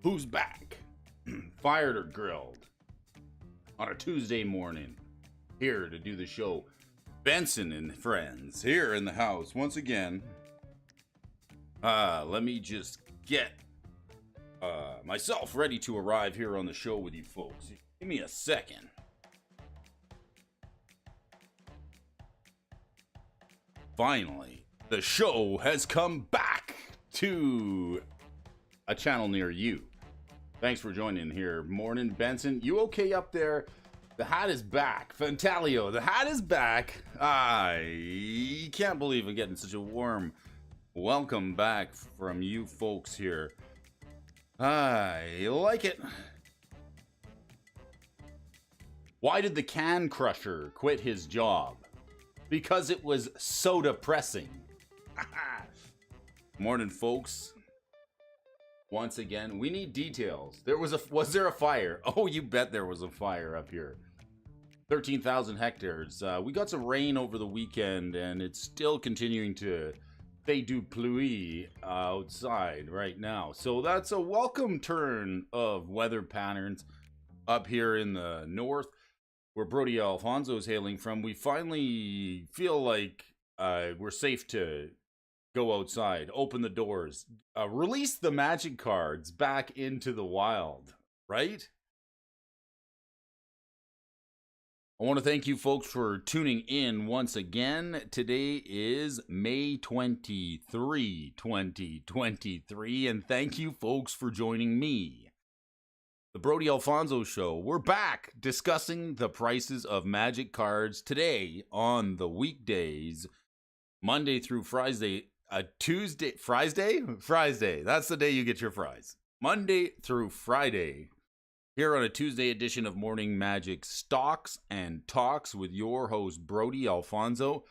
Who's back? Fired or grilled? On a Tuesday morning, here to do the show. Benson and friends here in the house once again. Let me just get myself ready to arrive here on the show with you folks. Give me a second. Finally, the show has come back to a channel near you. Thanks for joining here. Morning, Benson. You okay up there? The hat is back. Fantalio, the hat is back. I can't believe I'm getting such a warm welcome back from you folks here. I like it. Why did the can crusher quit his job? Because it was so depressing. Morning, folks. Once again, we need details. Was there a fire? Oh, you bet there was a fire up here. 13,000 hectares. We got some rain over the weekend, and it's still continuing to fait du pluie outside right now. So that's a welcome turn of weather patterns up here in the north, where Brody Alphonso is hailing from. We finally feel like we're safe to go outside, open the doors, release the magic cards back into the wild, right? I want to thank you folks for tuning in once again. Today is May 23, 2023, and thank you folks for joining me. The Brody Alphonso Show. We're back discussing the prices of magic cards today on the weekdays, Monday through Friday. Friday. That's the day you get your fries. Monday through Friday. Here on a Tuesday edition of Morning Magic Stocks and Talks with your host, Brody Alphonso.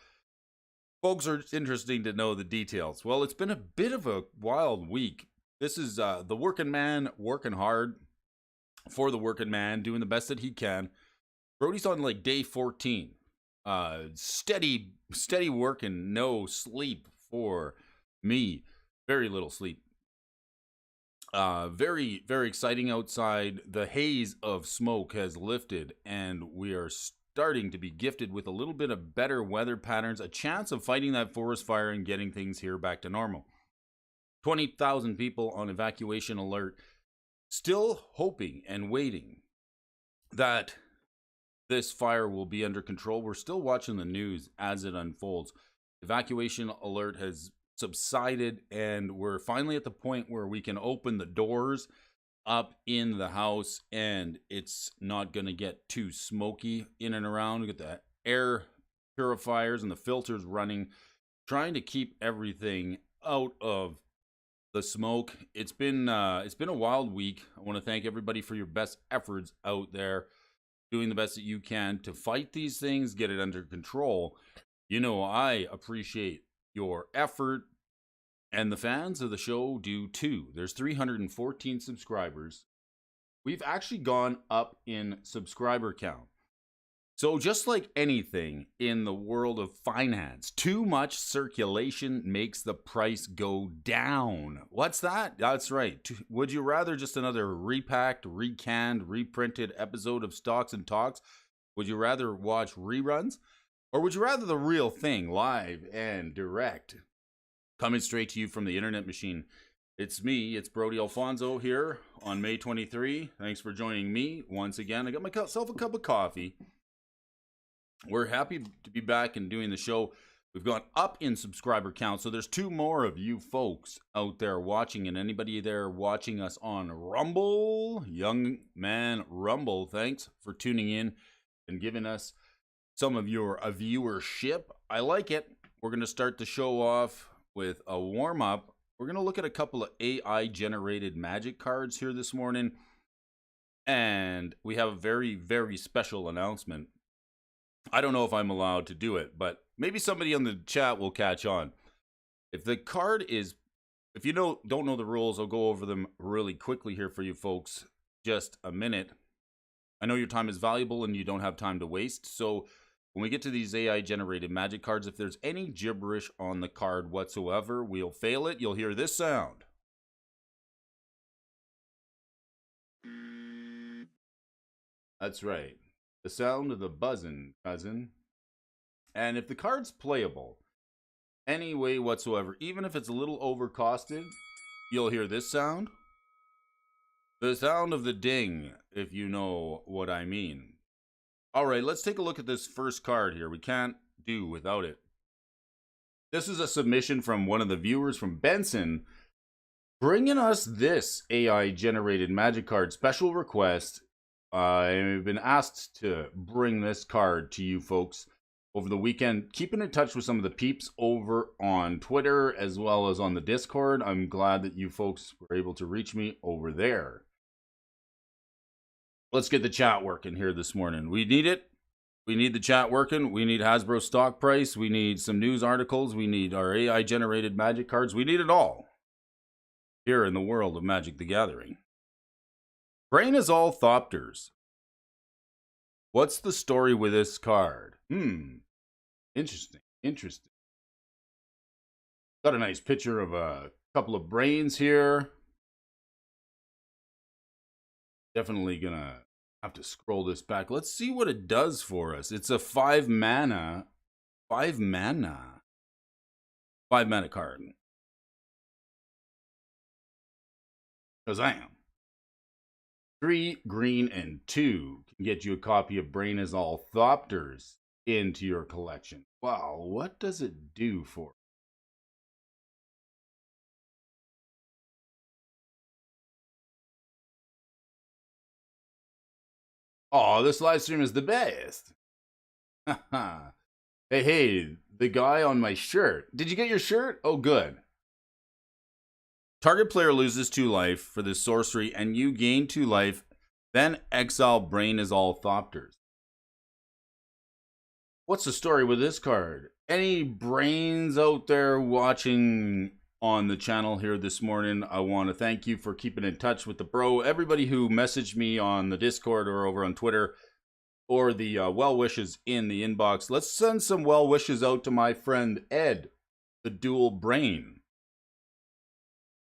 Folks, are interesting to know the details. Well, it's been a bit of a wild week. This is the working man working hard for the working man, doing the best that he can. Brody's on like day 14. Steady work and no sleep for me. Very little sleep. Very, very exciting outside. The haze of smoke has lifted, and we are starting to be gifted with a little bit of better weather patterns, a chance of fighting that forest fire and getting things here back to normal. 20,000 people on evacuation alert, still hoping and waiting that this fire will be under control. We're still watching the news as it unfolds. Evacuation alert has subsided, and we're finally at the point where we can open the doors up in the house, and it's not going to get too smoky in and around. We get the air purifiers and the filters running, trying to keep everything out of the smoke. It's been a wild week. I want to thank everybody for your best efforts out there, doing the best that you can to fight these things, get it under control. You know, I appreciate your effort, and the fans of the show do too. There's 314 subscribers. We've actually gone up in subscriber count. So just like anything in the world of finance, too much circulation makes the price go down. What's that? That's right. Would you rather just another repacked, recanned, reprinted episode of Stocks and Talks? Would you rather watch reruns? Or would you rather the real thing, live and direct, coming straight to you from the internet machine? It's me, it's Brody Alphonso here on May 23. Thanks for joining me once again. I got myself a cup of coffee. We're happy to be back and doing the show. We've gone up in subscriber count, so there's 2 more of you folks out there watching, and anybody there watching us on Rumble, Young Man Rumble, thanks for tuning in and giving us some of your viewership. I like it. We're going to start the show off with a warm-up. We're going to look at a couple of AI-generated magic cards here this morning, and we have a very, very special announcement. I don't know if I'm allowed to do it, but maybe somebody on the chat will catch on. If the card is, if you don't know the rules, I'll go over them really quickly here for you folks. Just a minute. I know your time is valuable and you don't have time to waste, so when we get to these AI-generated magic cards, if there's any gibberish on the card whatsoever, we'll fail it. You'll hear this sound. That's right. The sound of the buzzing, cousin. And if the card's playable, any way whatsoever, even if it's a little overcosted, you'll hear this sound. The sound of the ding, if you know what I mean. All right, let's take a look at this first card here. We can't do without it. This is a submission from one of the viewers from Benson, bringing us this AI-generated Magic card special request. I've been asked to bring this card to you folks over the weekend. Keeping in touch with some of the peeps over on Twitter as well as on the Discord. I'm glad that you folks were able to reach me over there. Let's get the chat working here this morning. We need it. We need the chat working. We need Hasbro stock price. We need some news articles. We need our AI-generated Magic cards. We need it all here in the world of Magic the Gathering. Brain is all Thopters. What's the story with this card? Interesting. Interesting. Got a nice picture of a couple of brains here. Definitely gonna have to scroll this back. Let's see what it does for us. It's a 5 mana card. 'Cause I am. 3 green and 2 can get you a copy of Brain is All Thopters into your collection. Wow, what does it do for? Oh, this live stream is the best. Hey, the guy on my shirt. Did you get your shirt? Oh, good. Target player loses 2 life for this sorcery, and you gain 2 life, then exile Brain is All Thopters. What's the story with this card? Any brains out there watching on the channel here this morning? I want to thank you for keeping in touch with the bro. Everybody who messaged me on the Discord or over on Twitter, or the well wishes in the inbox. Let's send some well wishes out to my friend Ed, the dual brain.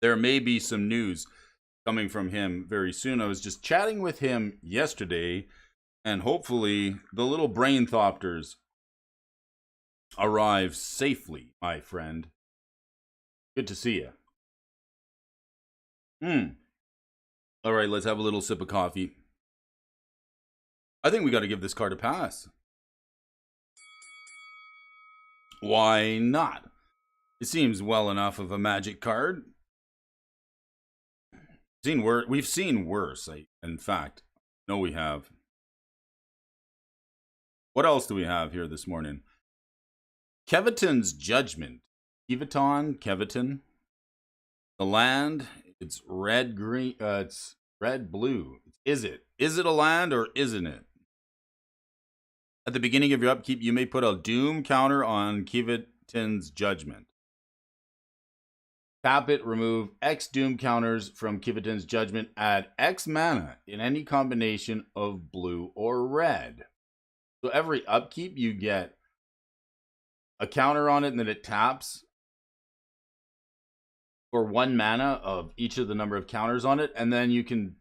There may be some news coming from him very soon. I was just chatting with him yesterday, and hopefully the little brain thopters arrive safely, my friend. Good to see you. All right, let's have a little sip of coffee. I think we got to give this card a pass. Why not? It seems well enough of a Magic card. We've seen worse. In fact, no, we have. What else do we have here this morning? Kevaton's Judgment. Kevaton. The land. It's red green. It's red blue. Is it? Is it a land or isn't it? At the beginning of your upkeep, you may put a Doom counter on Kevaton's Judgment. Tap it, remove X Doom counters from Kevaton's Judgment, add X mana in any combination of blue or red. So every upkeep, you get a counter on it, and then it taps for 1 mana of each of the number of counters on it, and then you can...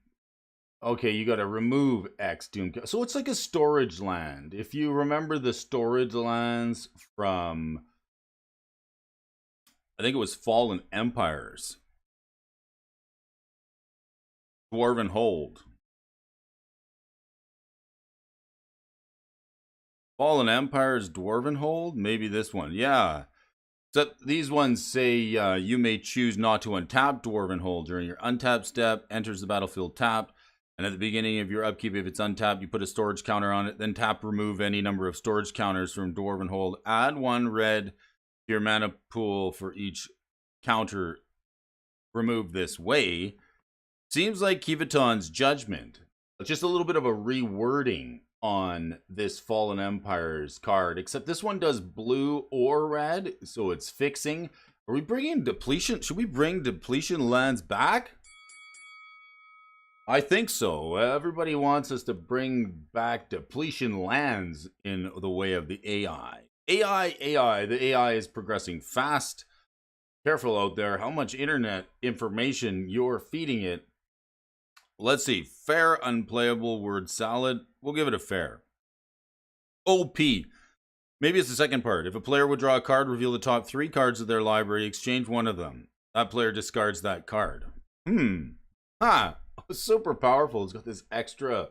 Okay, you got to remove X Doom. So it's like a storage land. If you remember the storage lands from... I think it was Fallen Empires. Dwarven Hold. Fallen Empires, Dwarven Hold? Maybe this one. Yeah. So these ones say you may choose not to untap Dwarven Hold during your untap step. Enters the battlefield tapped. And at the beginning of your upkeep, if it's untapped, you put a storage counter on it. Then tap, remove any number of storage counters from Dwarven Hold. Add 1 red to your mana pool for each counter removed this way. Seems like Kevaton's Judgment. Just a little bit of a rewording on this Fallen Empires card, except this one does blue or red, so it's fixing. Are we bringing depletion? Should we bring depletion lands back? I think so. Everybody wants us to bring back depletion lands in the way of the AI. AI. The AI is progressing fast. Careful out there how much internet information you're feeding it. Let's see. Fair, unplayable, word salad. We'll give it a fair. OP. Maybe it's the second part. If a player would draw a card, reveal the top 3 cards of their library, exchange one of them. That player discards that card. Super powerful. It's got this extra...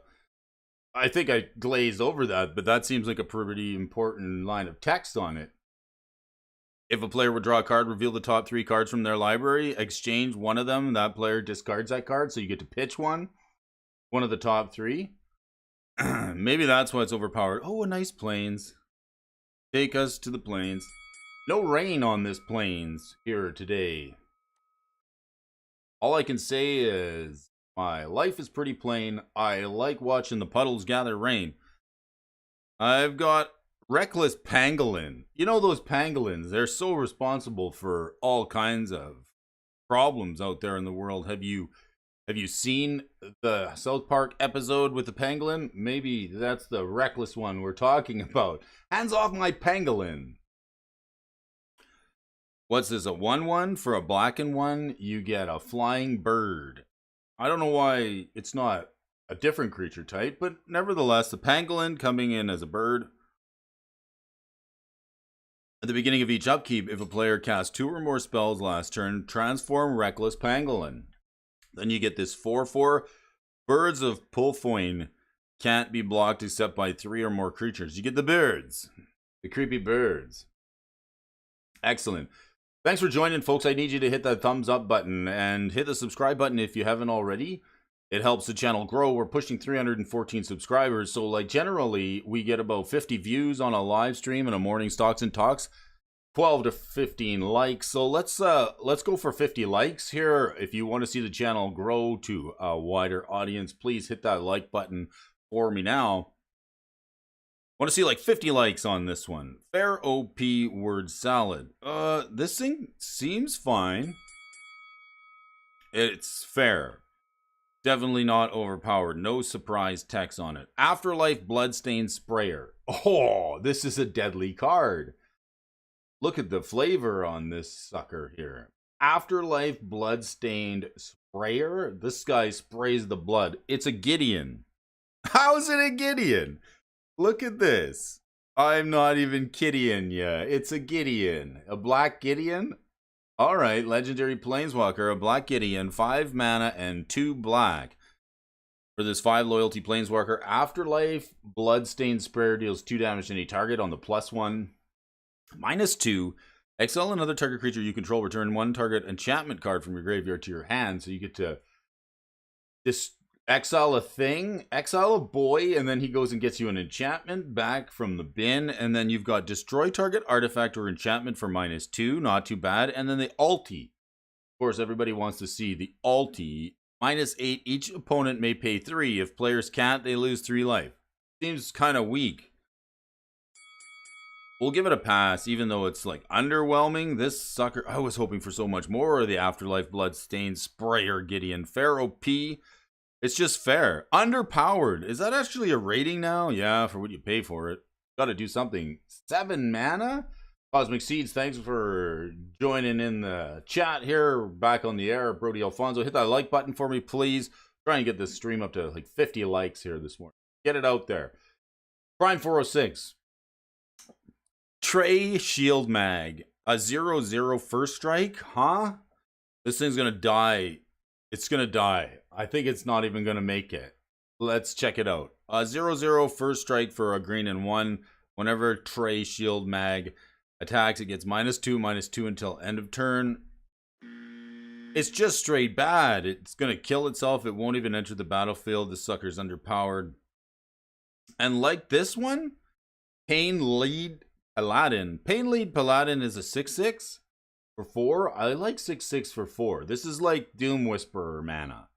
I think I glazed over that, but that seems like a pretty important line of text on it. If a player would draw a card, reveal the top 3 cards from their library, exchange one of them, that player discards that card, so you get to pitch one of the top 3. Maybe that's why it's overpowered. Oh, a nice plains. Take us to the plains. No rain on this plains here today. All I can say is my life is pretty plain. I like watching the puddles gather rain. I've got Reckless Pangolin. You know those pangolins, they're so responsible for all kinds of problems out there in the world. Have you seen the South Park episode with the pangolin? Maybe that's the reckless one we're talking about. Hands off my pangolin. What's this, a 1/1? For a black and 1, you get a flying bird. I don't know why it's not a different creature type, but nevertheless, the pangolin coming in as a bird. At the beginning of each upkeep, if a player casts 2 or more spells last turn, transform Reckless Pangolin. Then you get this 4/4. Birds of Pulfoin can't be blocked except by 3 or more creatures. You get the birds. The creepy birds. Excellent. Thanks for joining, folks. I need you to hit that thumbs up button and hit the subscribe button if you haven't already. It helps the channel grow. We're pushing 314 subscribers. So like generally we get about 50 views on a live stream and a morning Stocks and Talks, 12 to 15 likes. So let's go for 50 likes here. If you want to see the channel grow to a wider audience, please hit that like button for me now. Want to see like 50 likes on this one. Fair OP word salad. This thing seems fine. It's fair. Definitely not overpowered. No surprise text on it. Afterlife Bloodstained Sprayer. Oh, this is a deadly card. Look at the flavor on this sucker here. Afterlife Bloodstained Sprayer. This guy sprays the blood. It's a Gideon. How is it a Gideon? Look at this. I'm not even kidding ya. It's a Gideon. A black Gideon? Alright, Legendary Planeswalker, a black Gideon, 5 mana and 2 black. For this 5 loyalty Planeswalker, Afterlife Bloodstained Sprayer deals 2 damage to any target on the +1. -2. Exile another target creature you control. Return 1 target enchantment card from your graveyard to your hand. So you get to exile a thing, exile a boy, and then he goes and gets you an enchantment back from the bin. And then you've got destroy target artifact or enchantment for -2. Not too bad. And then the ulti. Of course, everybody wants to see the ulti. -8. Each opponent may pay 3. If players can't, they lose 3 life. Seems kind of weak. We'll give it a pass, even though it's like underwhelming. This sucker, I was hoping for so much more. The Afterlife Bloodstained Sprayer Gideon. Fair OP. It's just fair. Underpowered. Is that actually a rating now? Yeah, for what you pay for it. Got to do something. 7 mana? Cosmic Seeds, thanks for joining in the chat here. Back on the air. Brody Alfonso. Hit that like button for me, please. Try and get this stream up to like 50 likes here this morning. Get it out there. Prime 406. Trey Shield Mag. A 0/0 first strike? Huh? This thing's going to die. It's going to die. I think it's not even going to make it. Let's check it out. 0/0 first strike for a green and 1. Whenever Trey Shield Mag attacks, it gets -2/-2 until end of turn. It's just straight bad. It's going to kill itself. It won't even enter the battlefield. This sucker's underpowered. And like this one, Pain Lead Paladin. Pain Lead Paladin is a 6/6 for 4. I like 6/6 for 4. This is like Doom Whisperer mana.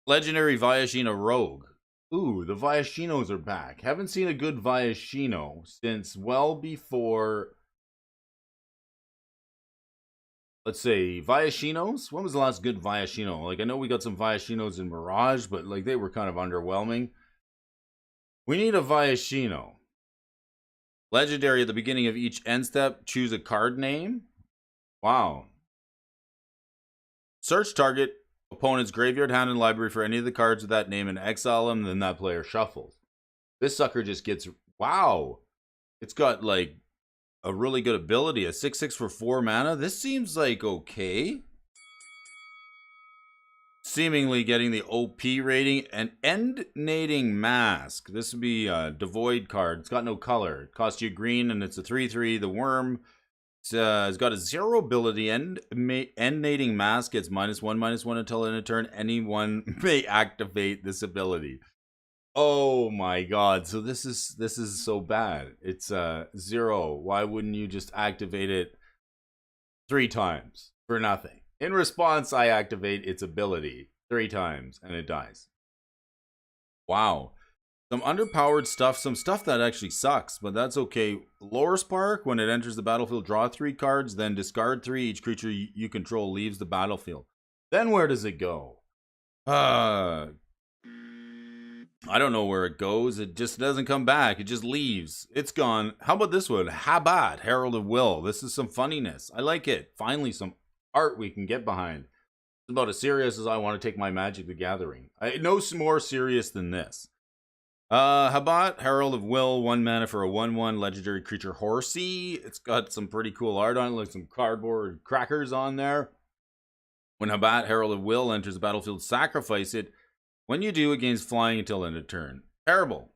Legendary Viashino Rogue. Ooh, the Viashinos are back. Haven't seen a good Viashino since well before... Let's say, Viashinos? When was the last good Viashino? Like, I know we got some Viashinos in Mirage, but like they were kind of underwhelming. We need a Viashino. Legendary at the beginning of each end step, choose a card name. Wow. Search target Opponent's graveyard, hand, and library for any of the cards with that name and exile them, then that player shuffles. This sucker just gets, wow. It's got like a really good ability. A 6/6 for 4 mana. This seems like okay. Seemingly getting the OP rating. And Endnating Mask. This would be a devoid card. It's got no color. It costs you green and it's a 3/3. The worm. It's got a 0 ability. Endnating Mask gets -1/-1 until end of turn. Anyone may activate this ability. Oh my god. So this is so bad. It's 0. Why wouldn't you just activate it 3 times for nothing? In response, I activate its ability 3 times and it dies. Wow. Some underpowered stuff, some stuff that actually sucks, but that's okay. Lore Spark, when it enters the battlefield, draw 3 cards, then discard 3. Each creature you control leaves the battlefield. Then where does it go? I don't know where it goes. It just doesn't come back. It just leaves. It's gone. How about this one? Habat, Herald of Will. This is some funniness. I like it. Finally, some art we can get behind. It's about as serious as I want to take my Magic the Gathering. No more serious than this. Habat, Herald of Will, 1 mana for a 1/1 legendary creature horsey. It's got some pretty cool art on it, like some cardboard crackers on there. When Habat, Herald of Will enters the battlefield, sacrifice it. When you do, it gains flying until end of turn. Terrible.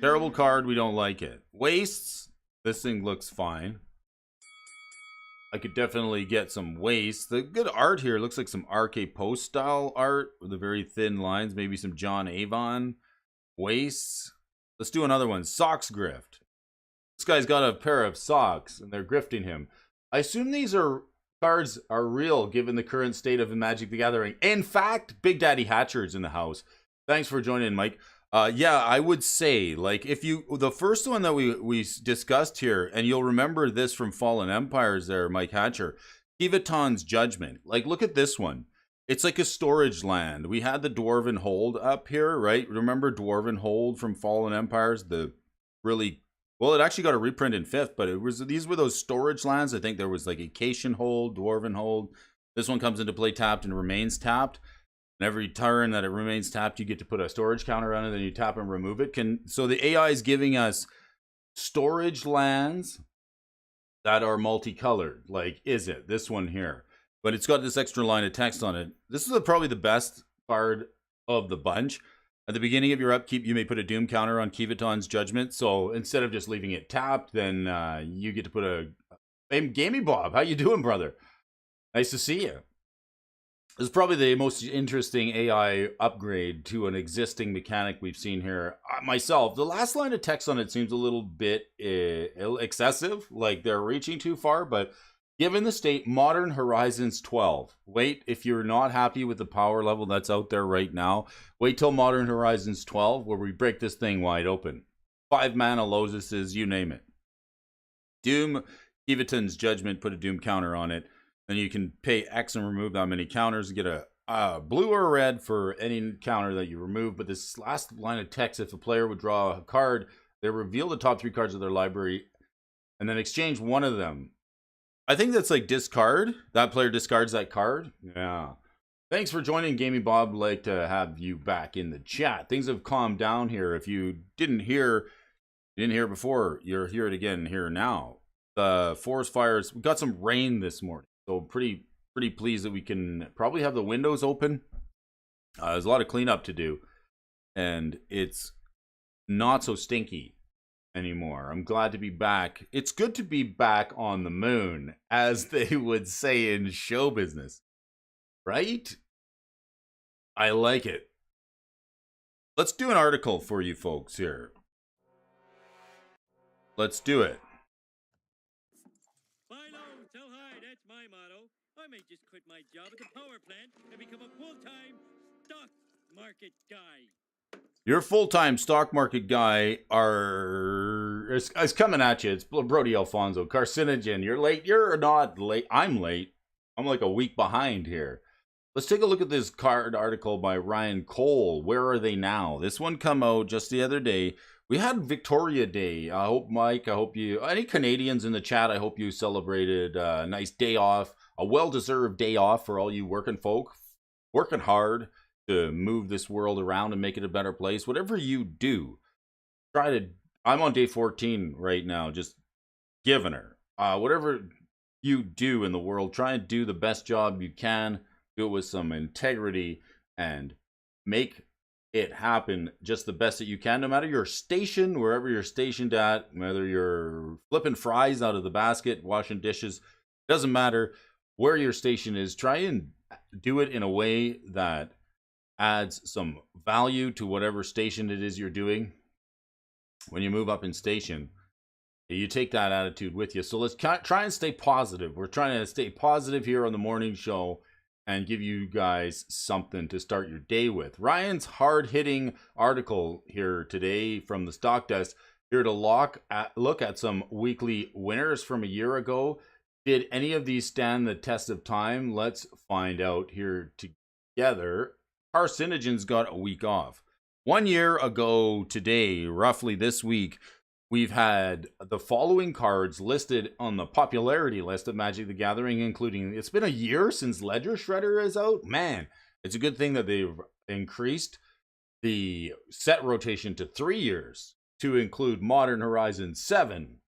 Terrible card, we don't like it. Wastes, this thing looks fine. I could definitely get some wastes. The good art here looks like some RK Post style art with the very thin lines. Maybe some John Avon. Wastes. Let's do another one. Socks Grift. This guy's got a pair of socks and they're grifting him. I assume these cards are real given the current state of Magic the Gathering. In fact, Big Daddy Hatcher's in the house. Thanks for joining, Mike. Yeah, I would say, like, if you, the first one that we discussed here, and you'll remember this from Fallen Empires there, Mike Hatcher, Kivaton's Judgment. Like, look at this one. It's like a storage land. We had the Dwarven Hold up here, right? Remember Dwarven Hold from Fallen Empires? The really, well, it actually got a reprint in 5th, but these were those storage lands. I think there was like Acacian Hold, Dwarven Hold. This one comes into play tapped and remains tapped. And every turn that it remains tapped, you get to put a storage counter on it, then you tap and remove it. So the AI is giving us storage lands that are multicolored. Like, is it? This one here. But it's got this extra line of text on it. This is probably the best card of the bunch. At the beginning of your upkeep, you may put a Doom counter on Kivaton's Judgment. So instead of just leaving it tapped, then you get to put a... Hey, Gamey Bob, how you doing, brother? Nice to see you. This is probably the most interesting AI upgrade to an existing mechanic we've seen here. Myself, the last line of text on it seems a little bit excessive, like they're reaching too far, but given the state, Modern Horizons 12. Wait, if you're not happy with the power level that's out there right now, wait till Modern Horizons 12 where we break this thing wide open. 5 mana Losises, you name it. Doom, Kivaton's Judgment, put a Doom counter on it. Then you can pay X and remove that many counters and get a blue or a red for any counter that you remove. But this last line of text, if a player would draw a card, they reveal the top 3 cards of their library and then exchange one of them. I think that's like discard. That player discards that card. Yeah. Thanks for joining, Gamey Bob. Like to have you back in the chat. Things have calmed down here. If you didn't hear before, you'll hear it again here now. The forest fires, we got some rain this morning. So pretty pleased that we can probably have the windows open. There's a lot of cleanup to do. And it's not so stinky anymore. I'm glad to be back. It's good to be back on the moon, as they would say in show business. Right? I like it. Let's do an article for you folks here. Let's do it. I may just quit my job at the power plant and become a full-time stock market guy. Your full-time stock market guy is coming at you. It's Brody Alfonso. Carcinogen. You're late. You're not late. I'm late. I'm like a week behind here. Let's take a look at this card article by Ryan Cole. Where are they now? This one come out just the other day. We had Victoria Day. I hope, Mike, any Canadians in the chat, I hope you celebrated a nice day off a well-deserved day off for all you working folk, working hard to move this world around and make it a better place. Whatever you do, try to. I'm on day 14 right now, just giving her. Whatever you do in the world, try and do the best job you can. Do it with some integrity and make it happen just the best that you can, no matter your station, wherever you're stationed at, whether you're flipping fries out of the basket, washing dishes, doesn't matter where your station is. Try and do it in a way that adds some value to whatever station it is you're doing. When you move up in station, you take that attitude with you. So let's try and stay positive. We're trying to stay positive here on the morning show and give you guys something to start your day with. Ryan's hard-hitting article here today from the stock desk, here to look at some weekly winners from a year ago. Did any of these stand the test of time? Let's find out here together. Carcinogen's got a week off. 1 year ago today, roughly this week, we've had the following cards listed on the popularity list of Magic the Gathering, including, it's been a year since Ledger Shredder is out. Man, it's a good thing that they've increased the set rotation to 3 years to include Modern Horizons 7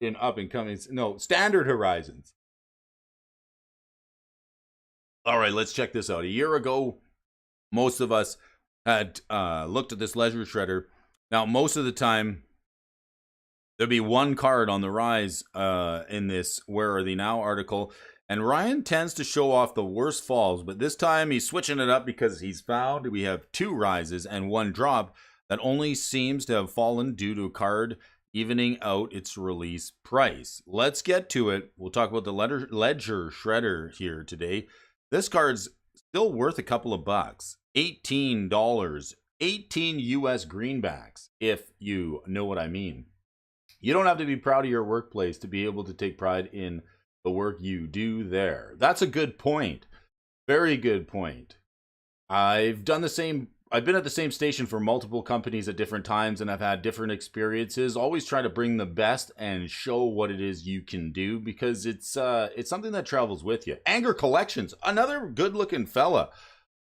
in up-and-coming, no, Standard Horizons. All right, let's check this out. A year ago, most of us had looked at this Ledger Shredder. Now, most of the time, there'd be one card on the rise in this Where Are They Now article, and Ryan tends to show off the worst falls, but this time he's switching it up because he's found we have 2 rises and 1 drop that only seems to have fallen due to a card evening out its release price. Let's get to it. We'll talk about the Ledger Shredder here today. This card's still worth a couple of bucks. $18. 18 US greenbacks, if you know what I mean. You don't have to be proud of your workplace to be able to take pride in the work you do there. That's a good point. Very good point. I've done the same. I've been at the same station for multiple companies at different times, and I've had different experiences. Always try to bring the best and show what it is you can do, because it's something that travels with you. Anger Collections, another good-looking fella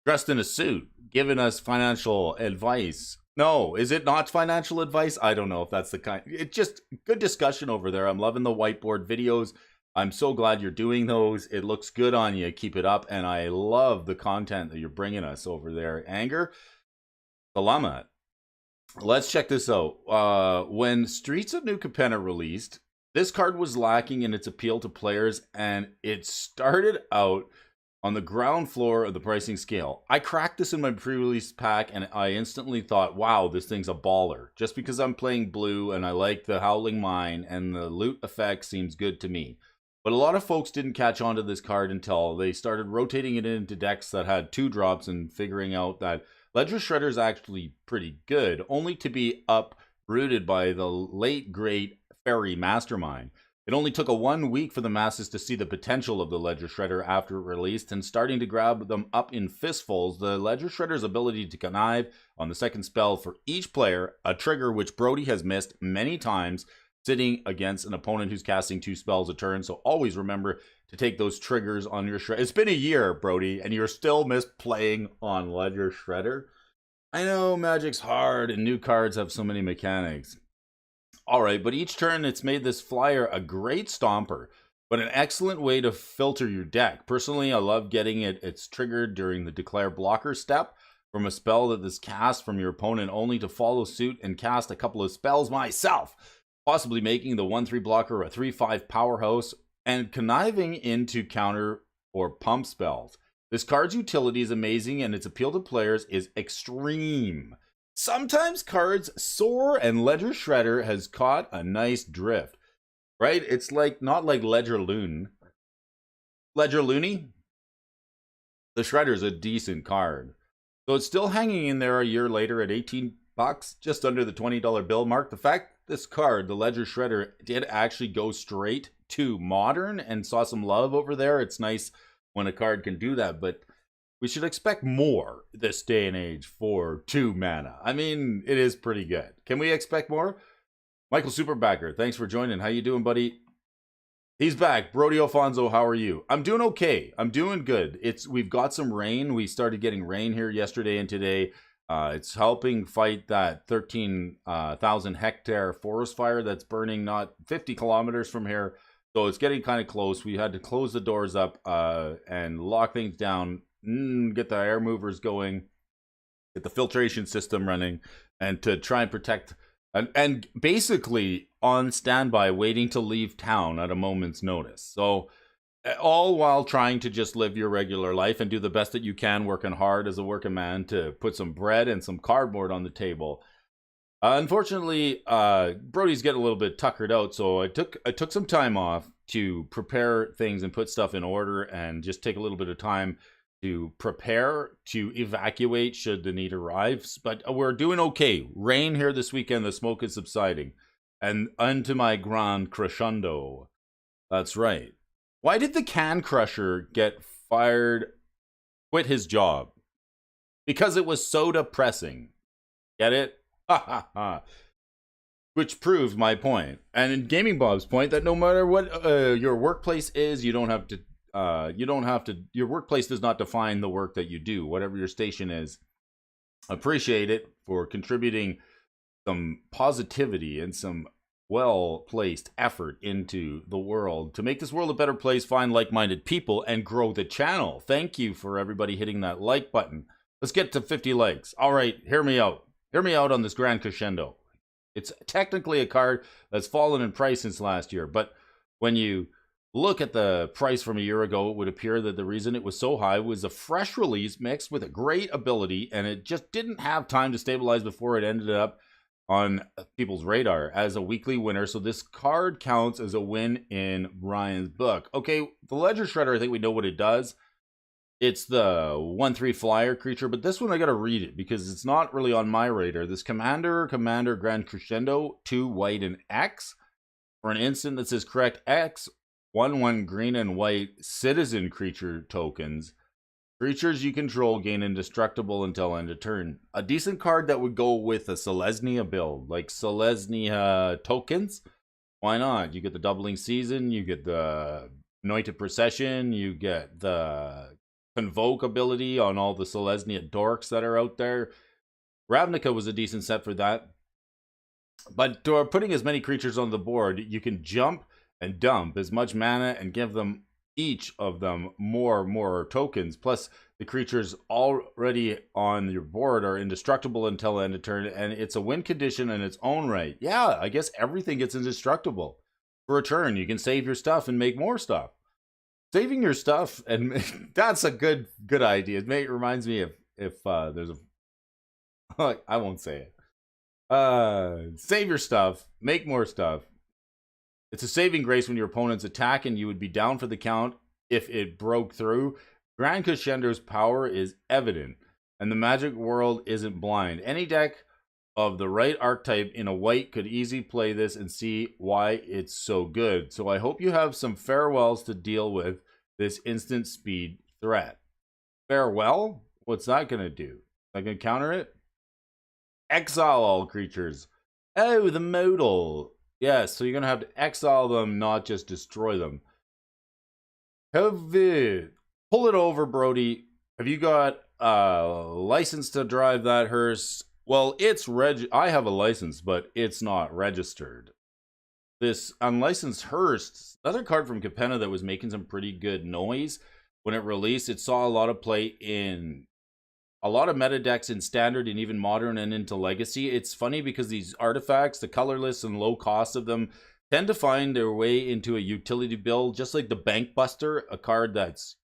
dressed in a suit, giving us financial advice. No, is it not financial advice? I don't know if that's the kind. It's just good discussion over there. I'm loving the whiteboard videos. I'm so glad you're doing those. It looks good on you. Keep it up. And I love the content that you're bringing us over there. Anger, Salamat. Let's check this out. When Streets of New Capenna released, this card was lacking in its appeal to players, and it started out on the ground floor of the pricing scale. I cracked this in my pre-release pack, and I instantly thought, wow, this thing's a baller. Just because I'm playing blue and I like the Howling Mine and the loot effect seems good to me. But a lot of folks didn't catch on to this card until they started rotating it into decks that had 2 drops and figuring out that Ledger Shredder is actually pretty good, only to be uprooted by the late great Fairy Mastermind. It only took 1 week for the masses to see the potential of the Ledger Shredder after it released, and starting to grab them up in fistfuls. The Ledger Shredder's ability to connive on the second spell for each player, a trigger which Brody has missed many times, sitting against an opponent who's casting 2 spells a turn. So always remember to take those triggers on your Shredder. It's been a year, Brody, and you're still misplaying on Ledger Shredder. I know Magic's hard and new cards have so many mechanics. All right, but each turn it's made this flyer a great stomper, but an excellent way to filter your deck. Personally, I love getting it's triggered during the declare blocker step from a spell that is cast from your opponent, only to follow suit and cast a couple of spells myself, possibly making the 1/3 blocker a 3/5 powerhouse and conniving into counter or pump spells. This card's utility is amazing, and its appeal to players is extreme. Sometimes cards soar, and Ledger Shredder has caught a nice drift, right? It's like not like Ledger Loon. Ledger Looney? The Shredder's a decent card. So it's still hanging in there a year later at 18 bucks, just under the $20 bill mark. The fact this card, the Ledger Shredder, did actually go straight to Modern and saw some love over there. It's nice when a card can do that, but we should expect more this day and age for 2 mana. I mean, it is pretty good. Can we expect more? Michael Superbacker, thanks for joining. How you doing, buddy? He's back. Brody Alfonso, how are you? I'm doing okay. I'm doing good. We've got some rain. We started getting rain here yesterday and today. It's helping fight that 13,000 hectare forest fire that's burning not 50 kilometers from here. So it's getting kind of close. We had to close the doors up and lock things down, get the air movers going, get the filtration system running, and to try and protect and basically on standby waiting to leave town at a moment's notice. So all while trying to just live your regular life and do the best that you can, working hard as a working man to put some bread and some cardboard on the table. Unfortunately, Brody's getting a little bit tuckered out, so I took some time off to prepare things and put stuff in order and just take a little bit of time to prepare to evacuate should the need arrive. But we're doing okay. Rain here this weekend, the smoke is subsiding. And unto my grand crescendo. That's right. Why did the can crusher get fired, quit his job? Because it was so depressing. Get it? Ha ha ha. Which proved my point. And in Gaming Bob's point that no matter what your workplace is, your workplace does not define the work that you do, whatever your station is. Appreciate it for contributing some positivity and some well-placed effort into the world to make this world a better place, find like-minded people, and grow the channel. Thank you for everybody hitting that like button. Let's get to 50 likes. All right, hear me out. Hear me out on this grand crescendo. It's technically a card that's fallen in price since last year, but when you look at the price from a year ago, it would appear that the reason it was so high was a fresh release mixed with a great ability, and it just didn't have time to stabilize before it ended up on people's radar as a weekly winner. So this card counts as a win in Ryan's book. Okay, the Ledger Shredder, I think we know what it does. It's the 1/3 flyer creature, but this one I gotta read it because it's not really on my radar. This Commander Grand Crescendo, 2 white and X. For an instant that says correct X, 1/1 green and white citizen creature tokens. Creatures you control gain indestructible until end of turn. A decent card that would go with a Selesnya build, like Selesnya tokens. Why not? You get the doubling season, you get the Anointed Procession, you get the Convoke ability on all the Selesnya dorks that are out there. Ravnica was a decent set for that. But putting as many creatures on the board, you can jump and dump as much mana and give them each of them more tokens. Plus, the creatures already on your board are indestructible until end of turn, and it's a win condition in its own right. Yeah, I guess everything gets indestructible. For a turn, you can save your stuff and make more stuff. Saving your stuff, and that's a good idea. It reminds me of if there's a... I won't say it. Save your stuff, make more stuff. It's a saving grace when your opponent's attack and you would be down for the count if it broke through. Grand Crescendo's power is evident, and the Magic world isn't blind. Any deck of the right archetype in a white could easily play this and see why it's so good. So I hope you have some farewells to deal with this instant speed threat. Farewell? What's that going to do? I can counter it? Exile all creatures. Oh, the modal. Yes, so you're going to have to exile them, not just destroy them. Pull it over, Brody. Have you got a license to drive that hearse? Well, it's I have a license, but it's not registered. This unlicensed hearse, another card from Capenna that was making some pretty good noise when it released. It saw a lot of play in a lot of meta decks in Standard and even Modern and into Legacy. It's funny because these artifacts, the colorless and low cost of them, tend to find their way into a utility build, just like the Bank Buster, a card that's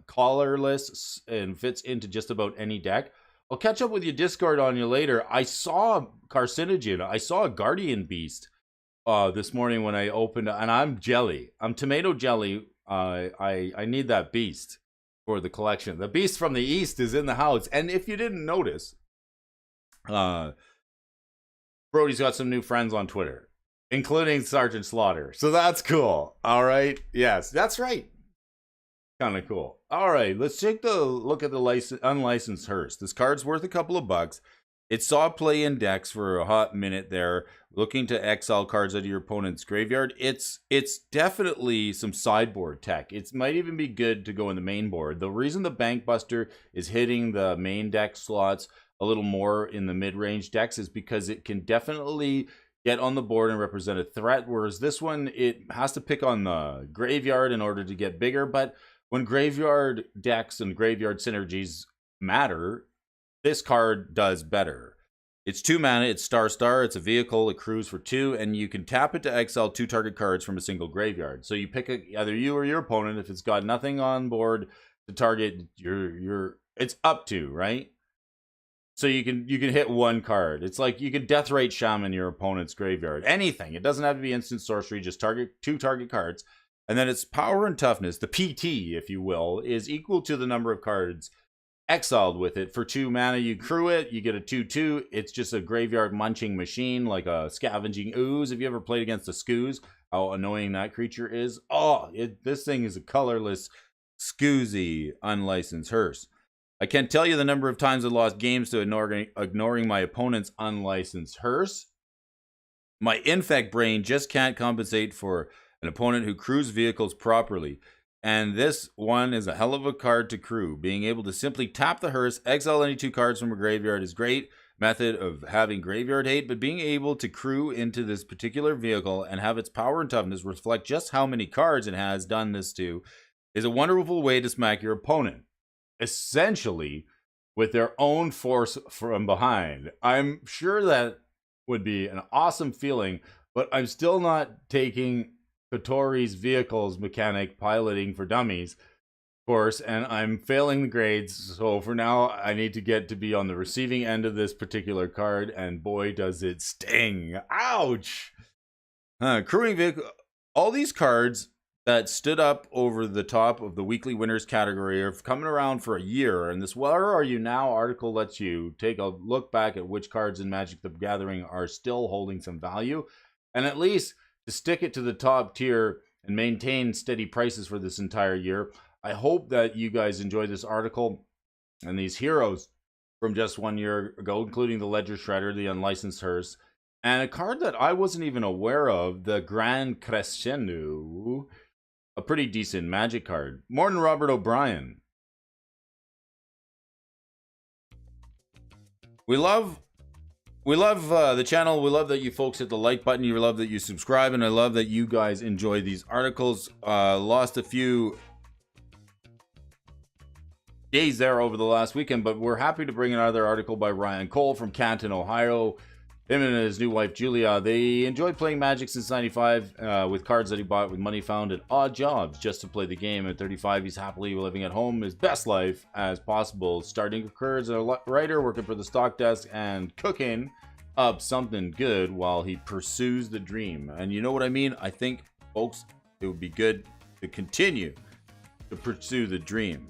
colorless and fits into just about any deck. I'll catch up with your Discord on you later. I saw Carcinogen. I saw a Guardian Beast this morning when I opened, and I'm jelly. I'm tomato jelly. I need that beast for the collection. The beast from the east is in the house. And if you didn't notice, Brody's got some new friends on Twitter, including Sergeant Slaughter. So that's cool. All right. Yes, that's right. Kind of cool. All right, let's take a look at the unlicensed hearse. This card's worth a couple of bucks. It saw play in decks for a hot minute there, looking to exile cards out of your opponent's graveyard. It's definitely some sideboard tech. It might even be good to go in the main board. The reason the Bank Buster is hitting the main deck slots a little more in the mid-range decks is because it can definitely get on the board and represent a threat, whereas this one, it has to pick on the graveyard in order to get bigger. But when graveyard decks and graveyard synergies matter, this card does better. It's 2 mana, it's star, it's a vehicle, it crews for 2, and you can tap it to exile 2 target cards from a single graveyard. So you pick either you or your opponent. If it's got nothing on board to target it's up to, right? So you can hit 1 card. It's like you can Death Rate Shaman your opponent's graveyard. Anything. It doesn't have to be instant sorcery, just target 2 target cards. And then its power and toughness, the PT, if you will, is equal to the number of cards exiled with it. For 2 mana, you crew it, you get a 2/2. It's just a graveyard munching machine, like a scavenging ooze. Have you ever played against a Scooz? How annoying that creature is. This thing is a colorless, scoozy, unlicensed hearse. I can't tell you the number of times I lost games to ignoring my opponent's unlicensed hearse. My infect brain just can't compensate for an opponent who crews vehicles properly. And this one is a hell of a card to crew. Being able to simply tap the hearse, exile any 2 cards from a graveyard is great method of having graveyard hate, but being able to crew into this particular vehicle and have its power and toughness reflect just how many cards it has done this to is a wonderful way to smack your opponent, essentially with their own force from behind. I'm sure that would be an awesome feeling, but I'm still not taking Kotori's vehicles mechanic piloting for dummies course, and I'm failing the grades. So for now, I need to get to be on the receiving end of this particular card, and boy, does it sting. Ouch! Crewing vehicle. All these cards that stood up over the top of the weekly winners category are coming around for a year, and this Where Are You Now article lets you take a look back at which cards in Magic the Gathering are still holding some value, and at least to stick it to the top tier and maintain steady prices for this entire year. I hope that you guys enjoy this article and these heroes from just 1 year ago, including the Ledger Shredder, the Unlicensed Hearse, and a card that I wasn't even aware of, the Grand Crescendo, a pretty decent Magic card. Morning, Robert O'Brien. We love the channel. We love that you folks hit the like button. You love that you subscribe, and I love that you guys enjoy these articles. Lost a few days there over the last weekend, but we're happy to bring another article by Ryan Cole from Canton, Ohio. Him and his new wife Julia, they enjoyed playing Magic since '95 with cards that he bought with money found at odd jobs just to play the game. At 35, he's happily living at home his best life as possible, starting career as a writer, working for the stock desk, and cooking up something good while he pursues the dream. And you know what I mean? I think, folks, it would be good to continue to pursue the dream.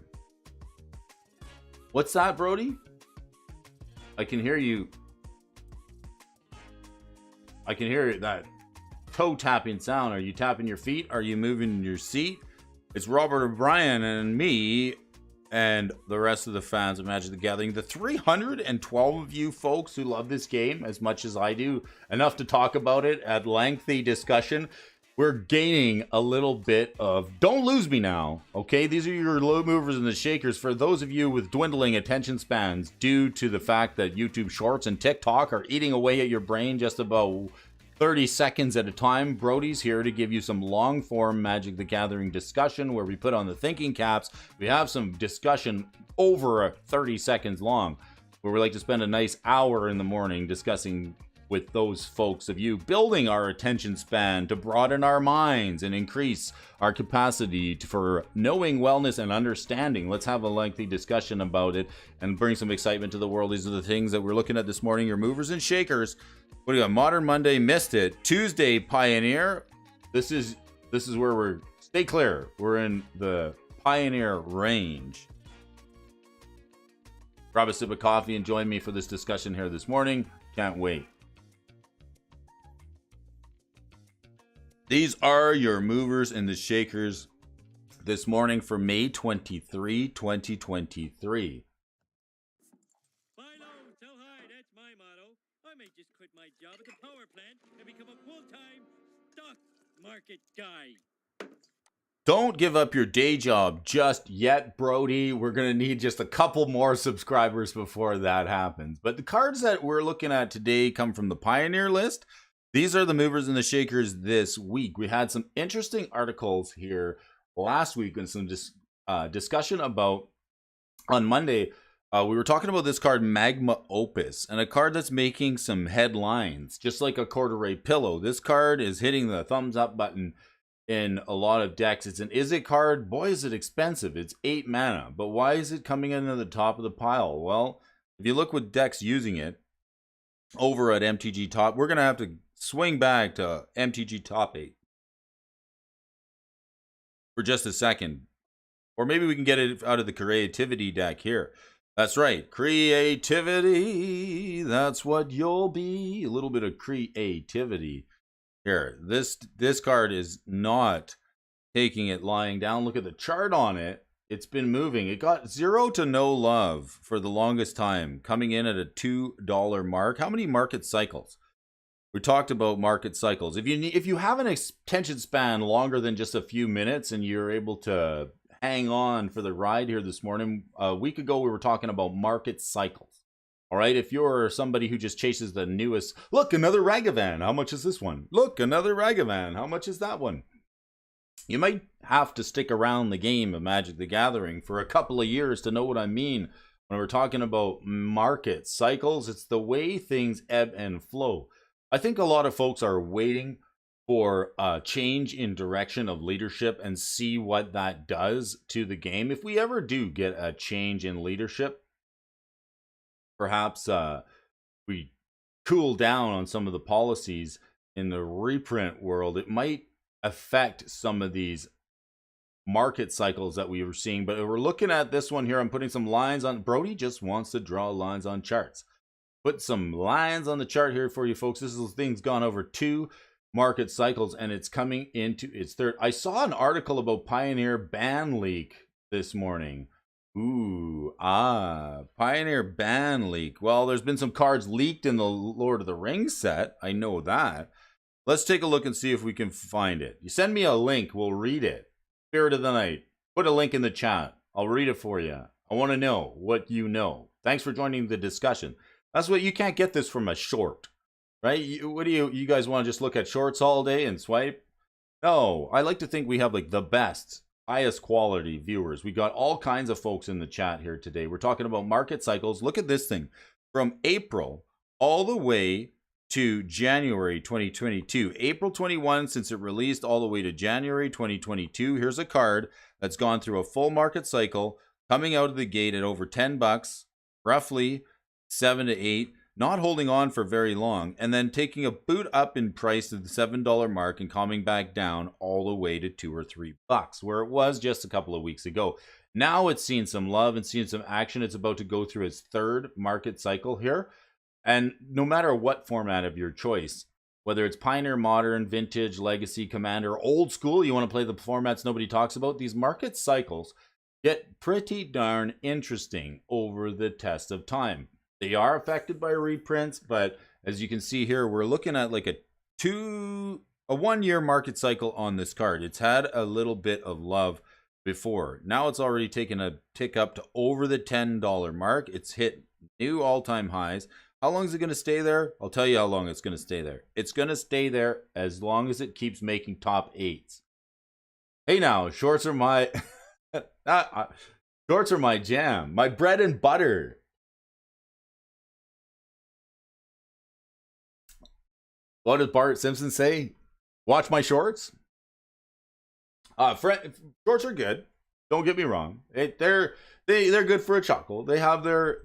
What's that, Brody? I can hear you. I can hear that toe tapping sound. Are you tapping your feet? Are you moving your seat? It's Robert O'Brien and me and the rest of the fans of Magic the Gathering. The 312 of you folks who love this game as much as I do, enough to talk about it at lengthy discussion. We're gaining a little bit of, don't lose me now, okay? These are your low movers and the shakers. For those of you with dwindling attention spans due to the fact that YouTube Shorts and TikTok are eating away at your brain just about 30 seconds at a time, Brody's here to give you some long-form Magic the Gathering discussion where we put on the thinking caps. We have some discussion over 30 seconds long, where we like to spend a nice hour in the morning discussing with those folks of you, building our attention span to broaden our minds and increase our capacity for knowing, wellness, and understanding. Let's have a lengthy discussion about it and bring some excitement to the world. These are the things that we're looking at this morning, your movers and shakers. What do you got? Modern Monday, missed it. Tuesday, Pioneer. This is where we're, stay clear. We're in the Pioneer range. Grab a sip of coffee and join me for this discussion here this morning. Can't wait. These are your movers and the shakers this morning for May 23, 2023. Buy low, sell high, that's my I may just quit my job at the power plant and become a full-time stock market guy. Don't give up your day job just yet, Brody. We're going to need just a couple more subscribers before that happens. But the cards that we're looking at today come from the Pioneer list. These are the movers and the shakers this week. We had some interesting articles here last week and some discussion about, on Monday, we were talking about this card, Magma Opus, and a card that's making some headlines, just like a Corduroy Pillow. This card is hitting the thumbs up button in a lot of decks. It's an Is-It card. Boy, is it expensive. It's 8 mana. But why is it coming in at the top of the pile? Well, if you look with decks using it over at MTG Top, we're going to have to swing back to MTG Top 8 for just a second. Or maybe we can get it out of the creativity deck here. That's right. Creativity. That's what you'll be. A little bit of creativity. Here, this card is not taking it lying down. Look at the chart on it. It's been moving. It got 0 to no love for the longest time, coming in at a $2 mark. How many market cycles? We talked about market cycles. If you have an attention span longer than just a few minutes and you're able to hang on for the ride here this morning, a week ago we were talking about market cycles. All right, if you're somebody who just chases the newest, look, another Ragavan, how much is this one? Look, another Ragavan, how much is that one? You might have to stick around the game of Magic the Gathering for a couple of years to know what I mean when we're talking about market cycles. It's the way things ebb and flow. I think a lot of folks are waiting for a change in direction of leadership and see what that does to the game. If we ever do get a change in leadership, perhaps we cool down on some of the policies in the reprint world, it might affect some of these market cycles that we were seeing. But we're looking at this one here. I'm putting some lines on. Brody just wants to draw lines on charts. Put some lines on the chart here for you folks. This thing's gone over 2 market cycles and it's coming into its third. I saw an article about Pioneer ban leak this morning. Pioneer ban leak. Well, there's been some cards leaked in the Lord of the Rings set. I know that. Let's take a look and see if we can find it. You send me a link, we'll read it. Spirit of the Night. Put a link in the chat. I'll read it for you. I want to know what you know. Thanks for joining the discussion. That's what you can't get this from a short, right? What do you guys want to just look at shorts all day and swipe? No, I like to think we have like the best, highest quality viewers. We got all kinds of folks in the chat here today. We're talking about market cycles. Look at this thing from April all the way to January 2022. April 21 since it released all the way to January 2022. Here's a card that's gone through a full market cycle, coming out of the gate at over $10, roughly 7 to 8, not holding on for very long, and then taking a boot up in price to the $7 mark and coming back down all the way to $2 or $3, where it was just a couple of weeks ago. Now it's seen some love and seen some action. It's about to go through its third market cycle here. And no matter what format of your choice, whether it's Pioneer, Modern, Vintage, Legacy, Commander, Old School, you want to play the formats nobody talks about, these market cycles get pretty darn interesting over the test of time. They are affected by reprints, but as you can see here, we're looking at like a 1-year market cycle on this card. It's had a little bit of love before. Now it's already taken a tick up to over the $10 mark. It's hit new all-time highs. How long is it going to stay there? I'll tell you how long it's going to stay there. It's going to stay there as long as it keeps making top 8s. Hey now, shorts are my shorts are my jam, my bread and butter. What does Bart Simpson say? Watch my shorts. Shorts are good. Don't get me wrong. They're good for a chuckle. They have their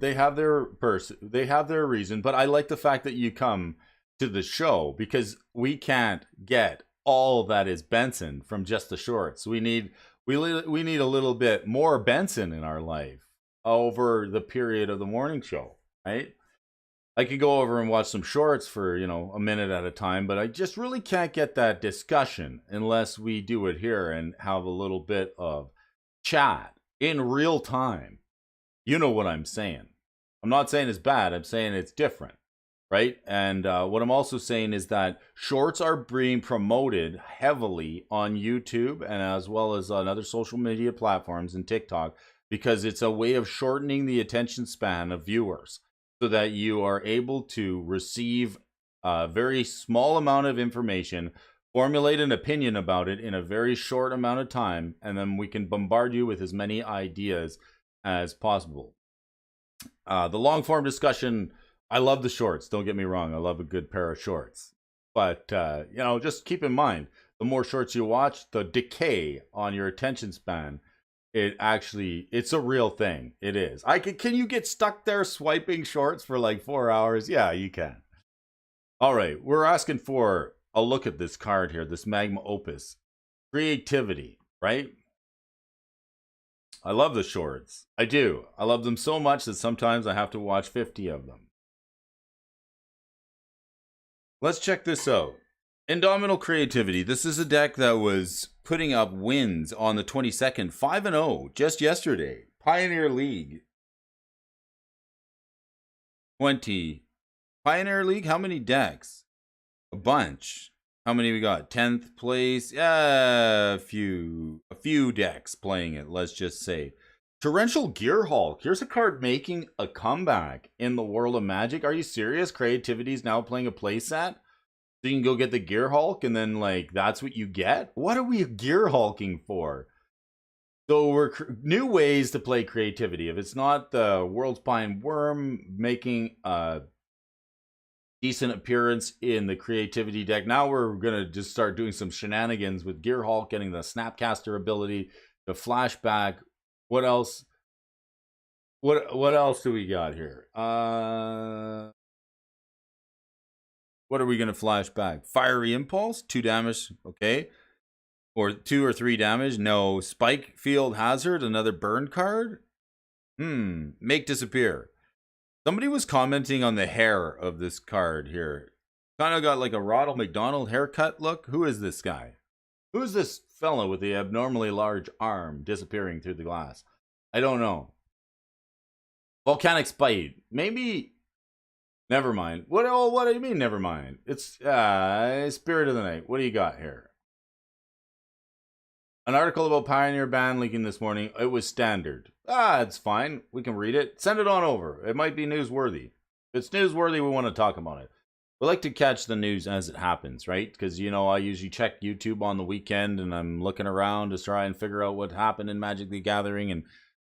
reason. But I like the fact that you come to the show because we can't get all that is Benson from just the shorts. We need a little bit more Benson in our life over the period of the morning show, right? I could go over and watch some shorts for, a minute at a time, but I just really can't get that discussion unless we do it here and have a little bit of chat in real time. You know what I'm saying. I'm not saying it's bad. I'm saying it's different. right? And what I'm also saying is that shorts are being promoted heavily on YouTube and as well as on other social media platforms and TikTok, because it's a way of shortening the attention span of viewers so that you are able to receive a very small amount of information, formulate an opinion about it in a very short amount of time, and then we can bombard you with as many ideas as possible. The long form discussion, I love the shorts. Don't get me wrong. I love a good pair of shorts. But, you know, just keep in mind, the more shorts you watch, the decay on your attention span, it's a real thing. It is. Can you get stuck there swiping shorts for like 4 hours? Yeah, you can. All right. We're asking for a look at this card here, this Magma Opus. Creativity, right? I love the shorts. I do. I love them so much that sometimes I have to watch 50 of them. Let's check this out. Indomitable Creativity. This is a deck that was putting up wins on the 22nd, 5-0 just yesterday. Pioneer League 20. Pioneer League, how many decks? A bunch. How many we got? 10th place? A few decks playing it, let's just say. Torrential Gearhulk. Here's a card making a comeback in the world of Magic. Are you serious? Creativity is now playing a playset? So you can go get the Gearhulk and then, like, that's what you get? What are we Gearhulking for? So we're new ways to play Creativity. If it's not the World's Pine Worm making a decent appearance in the Creativity deck, now we're going to just start doing some shenanigans with Gearhulk, getting the Snapcaster ability, the flashback. What else? What else do we got here? What are we going to flash back? Fiery Impulse, 2 damage, okay. Or 2 or 3 damage, no. Spike Field Hazard, another burn card? Make disappear. Somebody was commenting on the hair of this card here. Kind of got like a Ronald McDonald haircut look. Who is this guy? Who is this fellow with the abnormally large arm disappearing through the glass? I don't know. Volcanic Spite. Maybe... Never mind. What do you mean, never mind? It's Spirit of the Night. What do you got here? An article about Pioneer ban leaking this morning. It was standard. It's fine. We can read it. Send it on over. It might be newsworthy. If it's newsworthy, we want to talk about it. We like to catch the news as it happens, right? Because, you know, I usually check YouTube on the weekend and I'm looking around to try and figure out what happened in Magic the Gathering. And,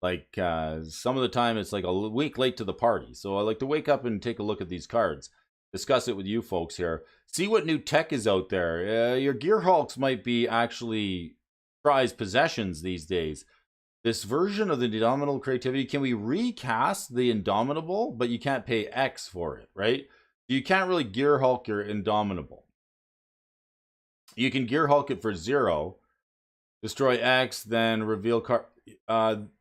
like, some of the time it's like a week late to the party. So I like to wake up and take a look at these cards. Discuss it with you folks here. See what new tech is out there. Your Gearhulks might be actually prized possessions these days. This version of the Indomitable Creativity, can we recast the Indomitable, but you can't pay X for it, right? You can't really Gearhulk your Indomitable. You can Gearhulk it for 0, destroy X, then reveal card.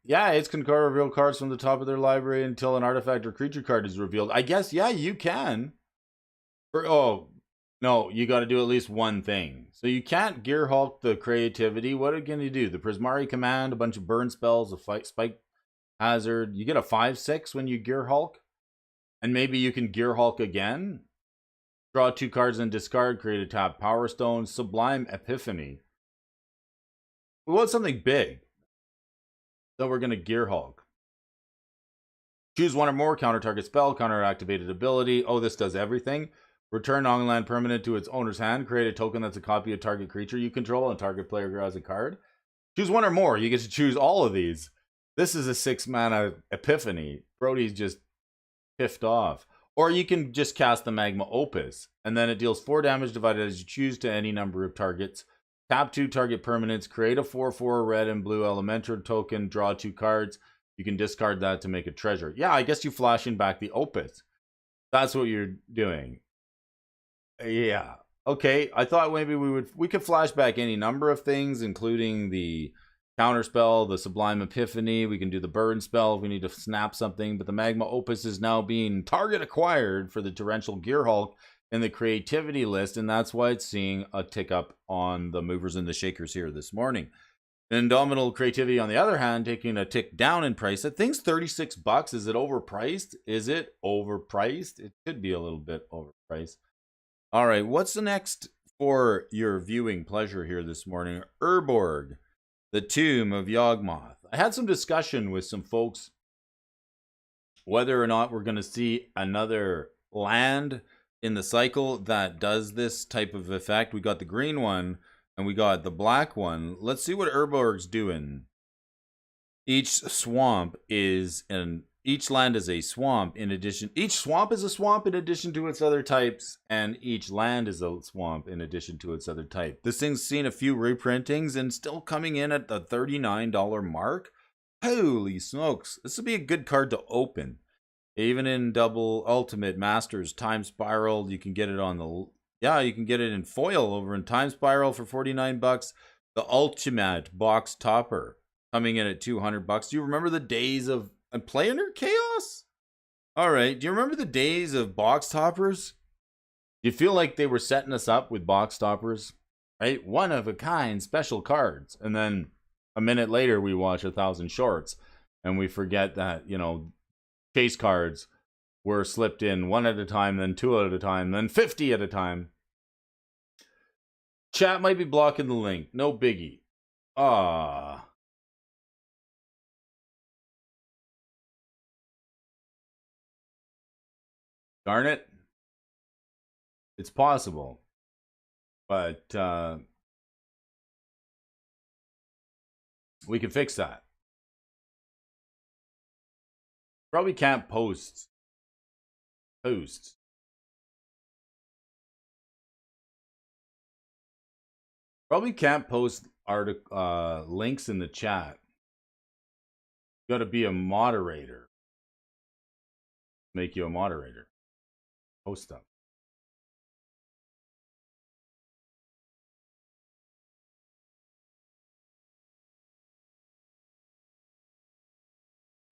Yeah, it's can reveal cards from the top of their library until an artifact or creature card is revealed. I guess, yeah, you can. No, you got to do at least one thing. So you can't Gearhulk the Creativity. What can you do? The Prismari Command, a bunch of burn spells, a Spike Hazard. You get a 5/6 when you Gearhulk. And maybe you can Gearhulk again. Draw 2 cards and discard. Create a tap Power Stone. Sublime Epiphany. We want something big. So we're going to Gearhulk. Choose 1 or more. Counter target spell. Counter activated ability. Oh, this does everything. Return on-land permanent to its owner's hand. Create a token that's a copy of target creature you control and target player draws a card. Choose 1 or more. You get to choose all of these. This is a 6-mana Epiphany. Brody's just piffed off. Or you can just cast the Magma Opus, and then it deals 4 damage divided as you choose to any number of targets. Tap 2 target permanents. Create a 4/4 red and blue elemental token. Draw 2 cards. You can discard that to make a treasure. Yeah, I guess you flashing back the Opus. That's what you're doing. Yeah. Okay. I thought maybe we could flash back any number of things, including the counter spell, the Sublime Epiphany. We can do the burn spell if we need to snap something. But the Magma Opus is now being target acquired for the Torrential Gearhulk in the Creativity list, and that's why it's seeing a tick up on the movers and the shakers here this morning. Indomitable Creativity, on the other hand, taking a tick down in price. I think $36. Is it overpriced? Is it overpriced? It could be a little bit overpriced. All right, what's the next for your viewing pleasure here this morning? Urborg, the Tomb of Yawgmoth. I had some discussion with some folks whether or not we're going to see another land in the cycle that does this type of effect. We got the green one and we got the black one. Let's see what Urborg's doing. Each swamp is each land is a swamp in addition. Each swamp is a swamp in addition to its other types, and each land is a swamp in addition to its other type. This thing's seen a few reprintings and still coming in at the $39 mark. Holy smokes. This would be a good card to open. Even in double ultimate masters, time spiral, you can get it on the, yeah, you can get it in foil over in time spiral for $49. The ultimate box topper coming in at $200. Do you remember the days of Planar Chaos? All right. Do you remember the days of box toppers? Do you feel like they were setting us up with box toppers? Right? One of a kind special cards. And then a minute later, we watch 1,000 shorts and we forget that, you know, chase cards were slipped in one at a time, then two at a time, then 50 at a time. Chat might be blocking the link. No biggie. Darn it. It's possible. But we can fix that. Probably can't post. Probably can't post links in the chat. You gotta be a moderator. Make you a moderator. Post them.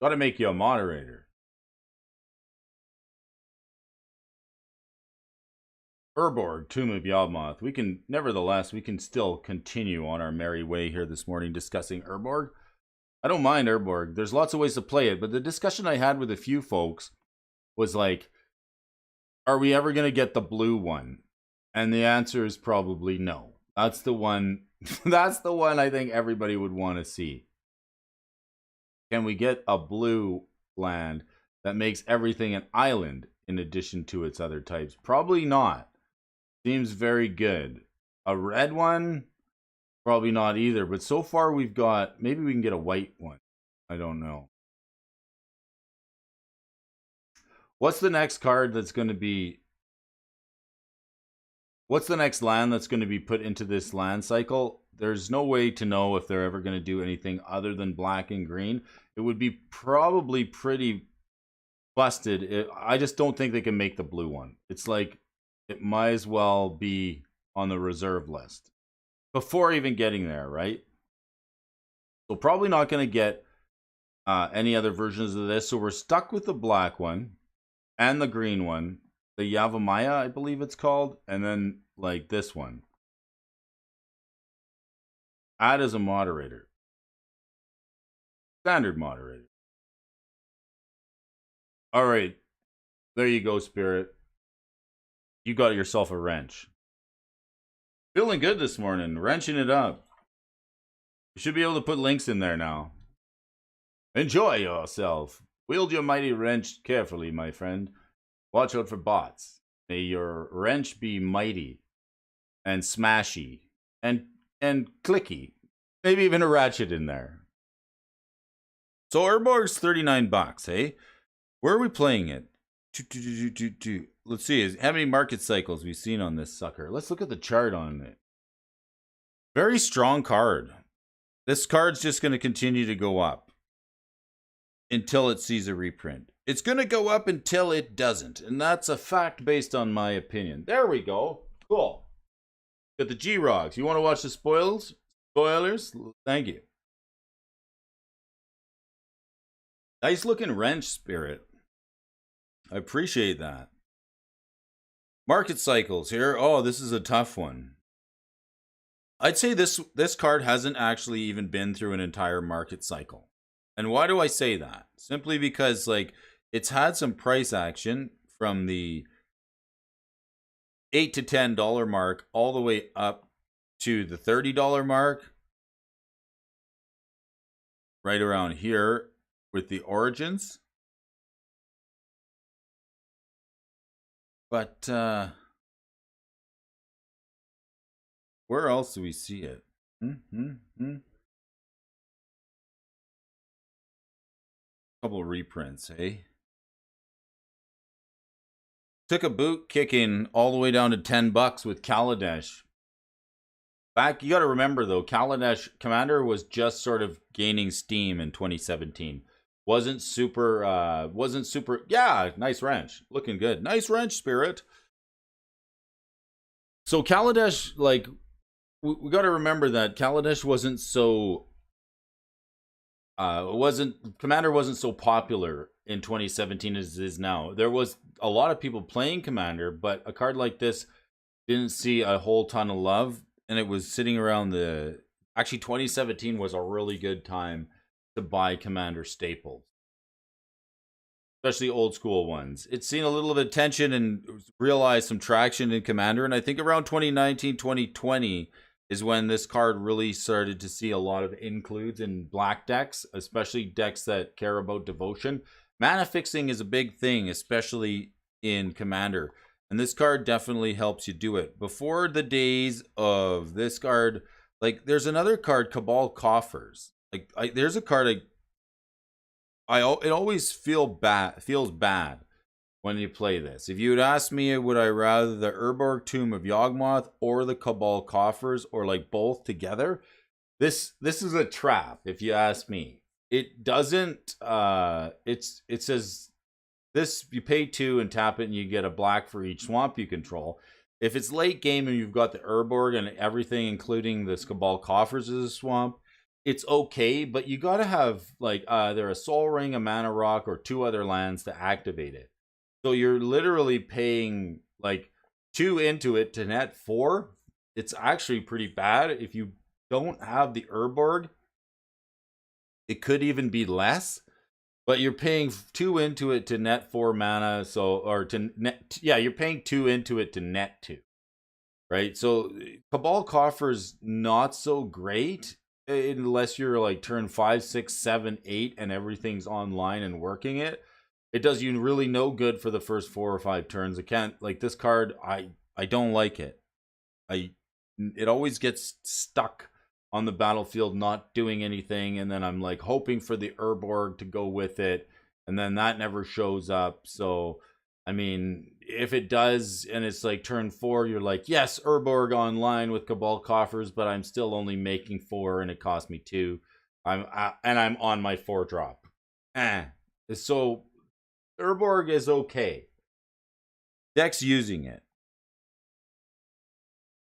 Gotta make you a moderator. Urborg, Tomb of Yawgmoth. Nevertheless, we can still continue on our merry way here this morning discussing Urborg. I don't mind Urborg. There's lots of ways to play it, but the discussion I had with a few folks was like, are we ever going to get the blue one? And the answer is probably no. That's the one. That's the one I think everybody would want to see. Can we get a blue land that makes everything an island in addition to its other types? Probably not. Seems very good. A red one? Probably not either. But so far we've got, maybe we can get a white one. I don't know. What's the next card that's going to be... What's the next land that's going to be put into this land cycle? There's no way to know if they're ever going to do anything other than black and green. It would be probably pretty busted. I just don't think they can make the blue one. It's like it might as well be on the reserve list before even getting there, right? So probably not going to get any other versions of this. So we're stuck with the black one and the green one. The Yavimaya, I believe it's called. And then like this one. Add as a moderator. Standard moderator. All right. There you go, Spirit. You got yourself a wrench. Feeling good this morning. Wrenching it up. You should be able to put links in there now. Enjoy yourself. Wield your mighty wrench carefully, my friend. Watch out for bots. May your wrench be mighty and smashy and clicky. Maybe even a ratchet in there. So Urborg's $39, hey? Where are we playing it? Let's see. How many market cycles we've seen on this sucker? Let's look at the chart on it. Very strong card. This card's just going to continue to go up until it sees a reprint. It's going to go up until it doesn't. And that's a fact based on my opinion. There we go. Cool. Got the G-Rogs. You want to watch the spoilers? Thank you. Nice looking wrench, Spirit. I appreciate that. Market cycles here. Oh, this is a tough one. I'd say this card hasn't actually even been through an entire market cycle. And why do I say that? Simply because like it's had some price action from the $8 to $10 mark all the way up to the $30 mark, right around here with the origins. But where else do we see it? Couple reprints, hey? Took a boot kicking all the way down to $10 with Kaladesh. Back, you got to remember though, Kaladesh Commander was just sort of gaining steam in 2017. Wasn't super. Yeah, nice wrench, looking good. Nice wrench, Spirit. So Kaladesh, like, we got to remember that Kaladesh wasn't so. Commander wasn't so popular in 2017 as it is now. There was a lot of people playing Commander, but a card like this didn't see a whole ton of love, and it was sitting around the. Actually, 2017 was a really good time to buy Commander staples, especially old school ones. It's seen a little bit of attention and realized some traction in Commander, and I think around 2019, 2020 is when this card really started to see a lot of includes in black decks, especially decks that care about devotion. Mana fixing is a big thing, especially in Commander, and this card definitely helps you do it. Before the days of this card, like there's another card, Cabal Coffers. Like there's a card it always feels bad when you play this. If you would ask me, would I rather the Urborg Tomb of Yawgmoth or the Cabal Coffers, or like both together? This is a trap, if you ask me. It doesn't. It says this: you pay 2 and tap it, and you get a black for each swamp you control. If it's late game and you've got the Urborg and everything, including this Cabal Coffers as a swamp, it's okay, but you gotta have like either a Soul Ring, a Mana Rock, or 2 other lands to activate it. So you're literally paying like 2 into it to net 4. It's actually pretty bad. If you don't have the Urborg, it could even be less. But you're paying 2 into it to net 4 mana. So, or to net, yeah, you're paying 2 into it to net 2. Right? So Cabal Coffer's not so great unless you're like turn 5, 6, 7, 8 and everything's online and working it. It does you really no good for the first 4 or 5 turns. I can't like this card. I don't like it. It always gets stuck on the battlefield, not doing anything, and then I'm like hoping for the Urborg to go with it, and then that never shows up. So, I mean, if it does, and it's like turn 4, you're like, yes, Urborg online with Cabal Coffers, but I'm still only making 4, and it cost me 2. I'm on my 4 drop. So Urborg is okay. Deck's using it.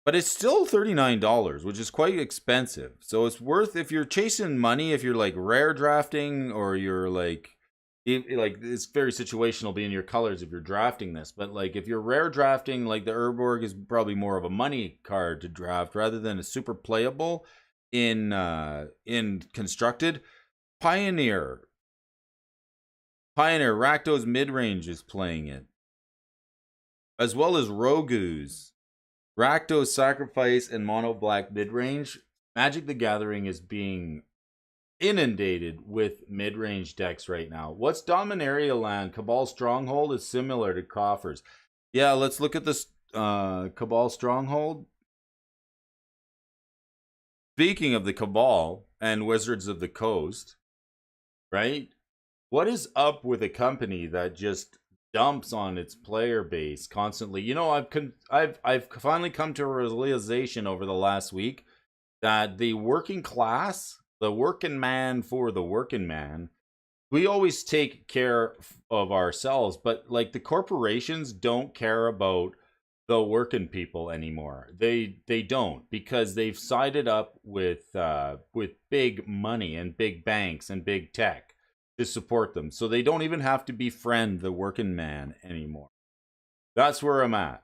But it's still $39, which is quite expensive. So it's worth, if you're chasing money, if you're like rare drafting, or you're like it's very situational being your colors if you're drafting this. But like if you're rare drafting, like the Urborg is probably more of a money card to draft rather than a super playable in constructed. Pioneer Rakdos mid-range is playing it, as well as Rogu's. Rakdos Sacrifice and Mono Black mid-range. Magic the Gathering is being inundated with mid-range decks right now. What's Dominaria land? Cabal Stronghold is similar to Coffers. Yeah, let's look at this Cabal Stronghold. Speaking of the Cabal and Wizards of the Coast, right? What is up with a company that just dumps on its player base constantly? You know, I've finally come to a realization over the last week that the working class, the working man for the working man, we always take care of ourselves, but like the corporations don't care about the working people anymore. They don't, because they've sided up with big money and big banks and big tech to support them. So they don't even have to befriend the working man anymore. That's where I'm at.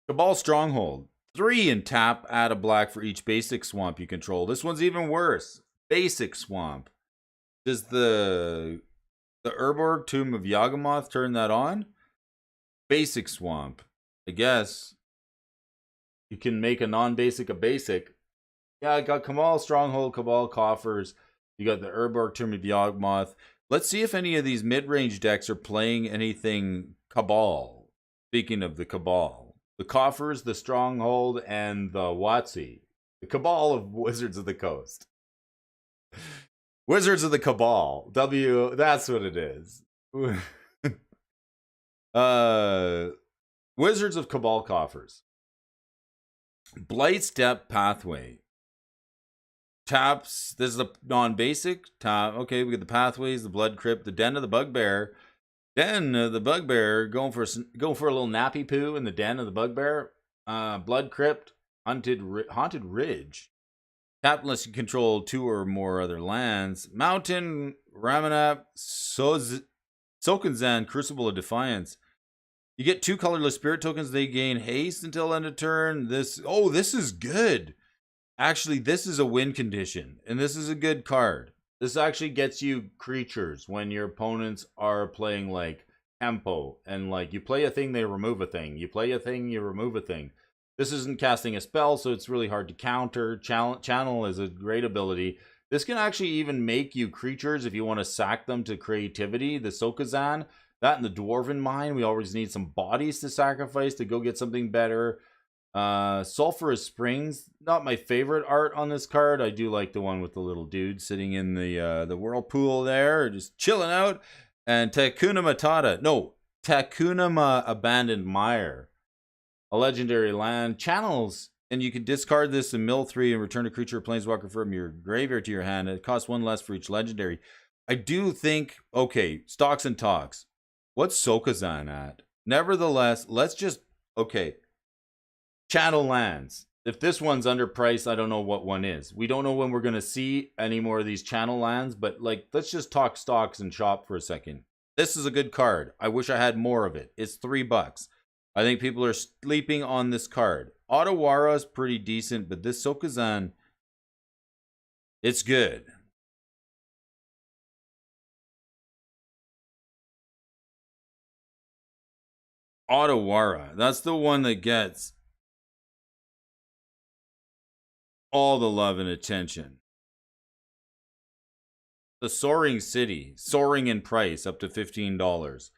Cabal Stronghold. 3 and tap, add a black for each basic swamp you control. This one's even worse. Basic swamp. Does the Urborg Tomb of Yawgmoth turn that on? Basic swamp. I guess you can make a non-basic a basic. Yeah, I got Cabal Stronghold, Cabal Coffers. You got the Urborg Tomb of Yawgmoth. Let's see if any of these mid-range decks are playing anything Cabal. Speaking of the Cabal. The Coffers, the Stronghold, and the WotC. The Cabal of Wizards of the Coast. Wizards of the Cabal. That's what it is. Wizards of Cabal Coffers. Blight Step Pathway. Taps. This is the non-basic. Tap. Okay, we got the pathways, the Blood Crypt, the Den of the Bugbear. Den of the Bugbear going for a little nappy poo in the Den of the Bugbear. Blood Crypt, Haunted Ridge. Tap unless you control 2 or more other lands. Mountain, Ramanap, Sokenzan, Crucible of Defiance. You get 2 colorless spirit tokens. They gain haste until end of turn. This is good. Actually, this is a win condition, and this is a good card. This actually gets you creatures when your opponents are playing like tempo, and like you play a thing, they remove a thing. You play a thing, you remove a thing. This isn't casting a spell, so it's really hard to counter. Channel is a great ability. This can actually even make you creatures if you want to sack them to creativity. The Sokenzan, that and the Dwarven Mine, we always need some bodies to sacrifice to go get something better. Sulphurous Springs, not my favorite art on this card. I do like the one with the little dude sitting in the whirlpool there, just chilling out. And Takuna Abandoned Mire, a legendary land. Channels, and you can discard this in mill 3 and return a creature or planeswalker from your graveyard to your hand. It costs 1 less for each legendary. I do think, okay, stocks and talks. What's Sokenzan at? Nevertheless, let's just, okay. Channel lands. If this one's underpriced, I don't know what one is. We don't know when we're going to see any more of these channel lands, but like, let's just talk stocks and shop for a second. This is a good card. I wish I had more of it. It's $3. I think people are sleeping on this card. Otawara is pretty decent, but this Sokenzan, it's good. Otawara, that's the one that gets all the love and attention. The Soaring City, soaring in price up to $15.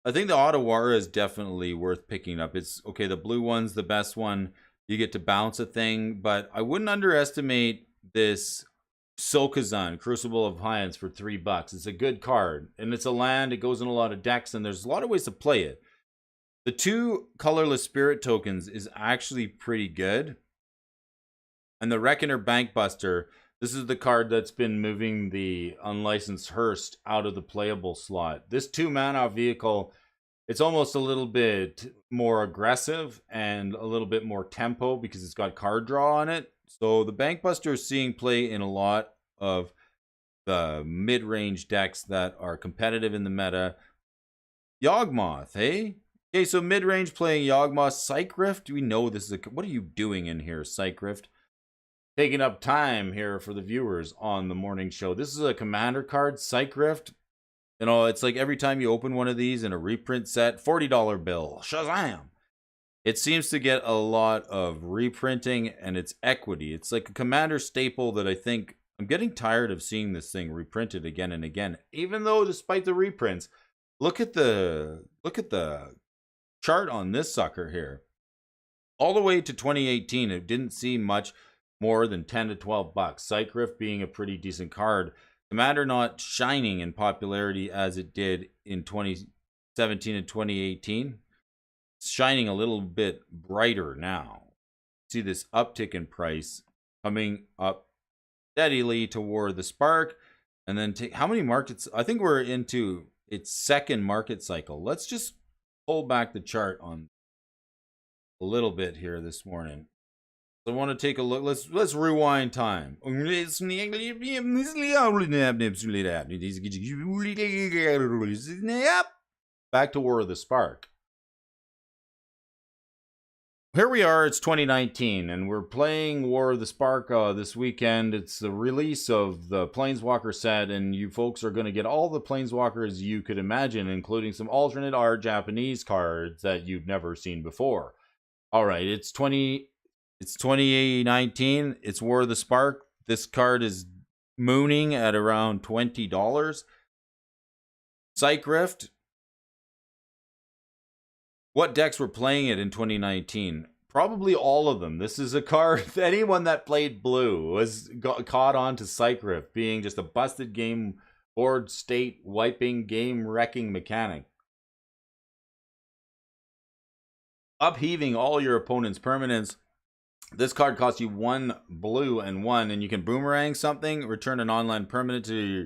I think the Otawara is definitely worth picking up. It's okay, the blue one's the best one. You get to bounce a thing, but I wouldn't underestimate this Sokenzan, Crucible of Defiance, for $3. It's a good card, and it's a land. It goes in a lot of decks, and there's a lot of ways to play it. The 2 colorless spirit tokens is actually pretty good. And the Reckoner Bankbuster, this is the card that's been moving the unlicensed Hearst out of the playable slot. This 2-mana vehicle, it's almost a little bit more aggressive and a little bit more tempo because it's got card draw on it. So the Bankbuster is seeing play in a lot of the mid-range decks that are competitive in the meta. Yawgmoth, hey? Okay, so mid-range playing Yawgmoth. Psych Rift, do we know this is a... What are you doing in here, Psych Rift? Taking up time here for the viewers on the morning show. This is a commander card, Psych Rift. You know, it's like every time you open one of these in a reprint set, $40 bill. Shazam! It seems to get a lot of reprinting and it's equity. It's like a commander staple that I think I'm getting tired of seeing this thing reprinted again and again. Even though despite the reprints, look at the chart on this sucker here. All the way to 2018, it didn't see much more than 10 to 12 bucks. Psych Rift being a pretty decent card. Commander not shining in popularity as it did in 2017 and 2018. It's shining a little bit brighter now. See this uptick in price coming up steadily toward the spark. And then how many markets? I think we're into its 2nd market cycle. Let's just pull back the chart on a little bit here this morning. I want to take a look. Let's rewind time. Back to War of the Spark. Here we are, it's 2019, and we're playing War of the Spark this weekend. It's the release of the Planeswalker set, and you folks are going to get all the Planeswalkers you could imagine, including some alternate art Japanese cards that you've never seen before. All right, it's 2019, it's War of the Spark. This card is mooning at around $20. Psych Rift. What decks were playing it in 2019? Probably all of them. This is a card, anyone that played blue got caught on to Psych Rift being just a busted game board state wiping game wrecking mechanic. Upheaving all your opponent's permanents. This card costs you 1 blue and 1, and you can boomerang something, return an online permanent to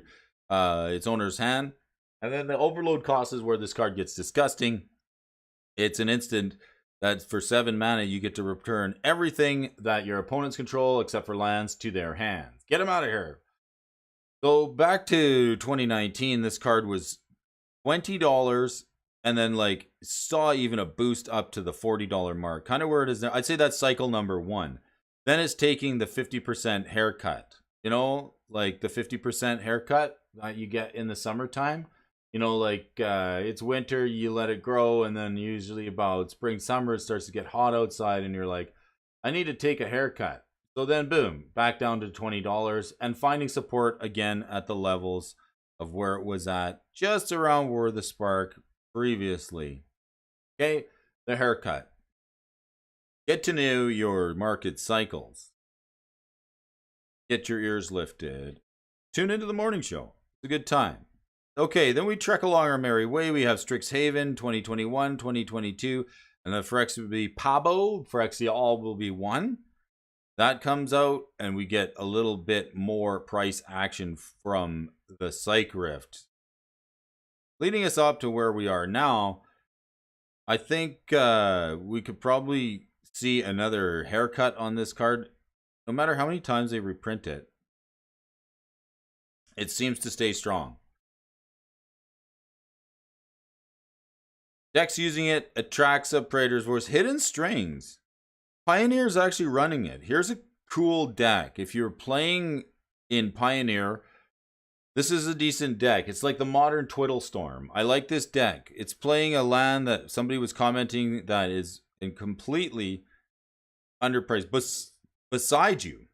its owner's hand. And then the overload cost is where this card gets disgusting. It's an instant that for 7 mana, you get to return everything that your opponents control, except for lands, to their hands. Get them out of here. So back to 2019, this card was $20, and then like saw even a boost up to the $40 mark. Kind of where it is now. I'd say that's cycle number 1. Then it's taking the 50% haircut. You know, like the 50% haircut that you get in the summertime. You know, like it's winter, you let it grow, and then usually about spring, summer, it starts to get hot outside, and you're like, I need to take a haircut. So then, boom, back down to $20, and finding support again at the levels of where it was at, just around War of the Spark previously. Okay, the haircut. Get to know your market cycles. Get your ears lifted. Tune into the morning show. It's a good time. Okay, then we trek along our merry way. We have Strixhaven 2021, 2022, and the Phyrexia will be Pabo. Phyrexia all will be 1. That comes out, and we get a little bit more price action from the Psych Rift. Leading us up to where we are now, I think we could probably see another haircut on this card. No matter how many times they reprint it, it seems to stay strong. Decks using it, Atraxa, Praetor's Voice, Hidden Strings. Pioneer's actually running it. Here's a cool deck. If you're playing in Pioneer, this is a decent deck. It's like the modern Twiddlestorm. I like this deck. It's playing a land that somebody was commenting that is completely underpriced. Beside you,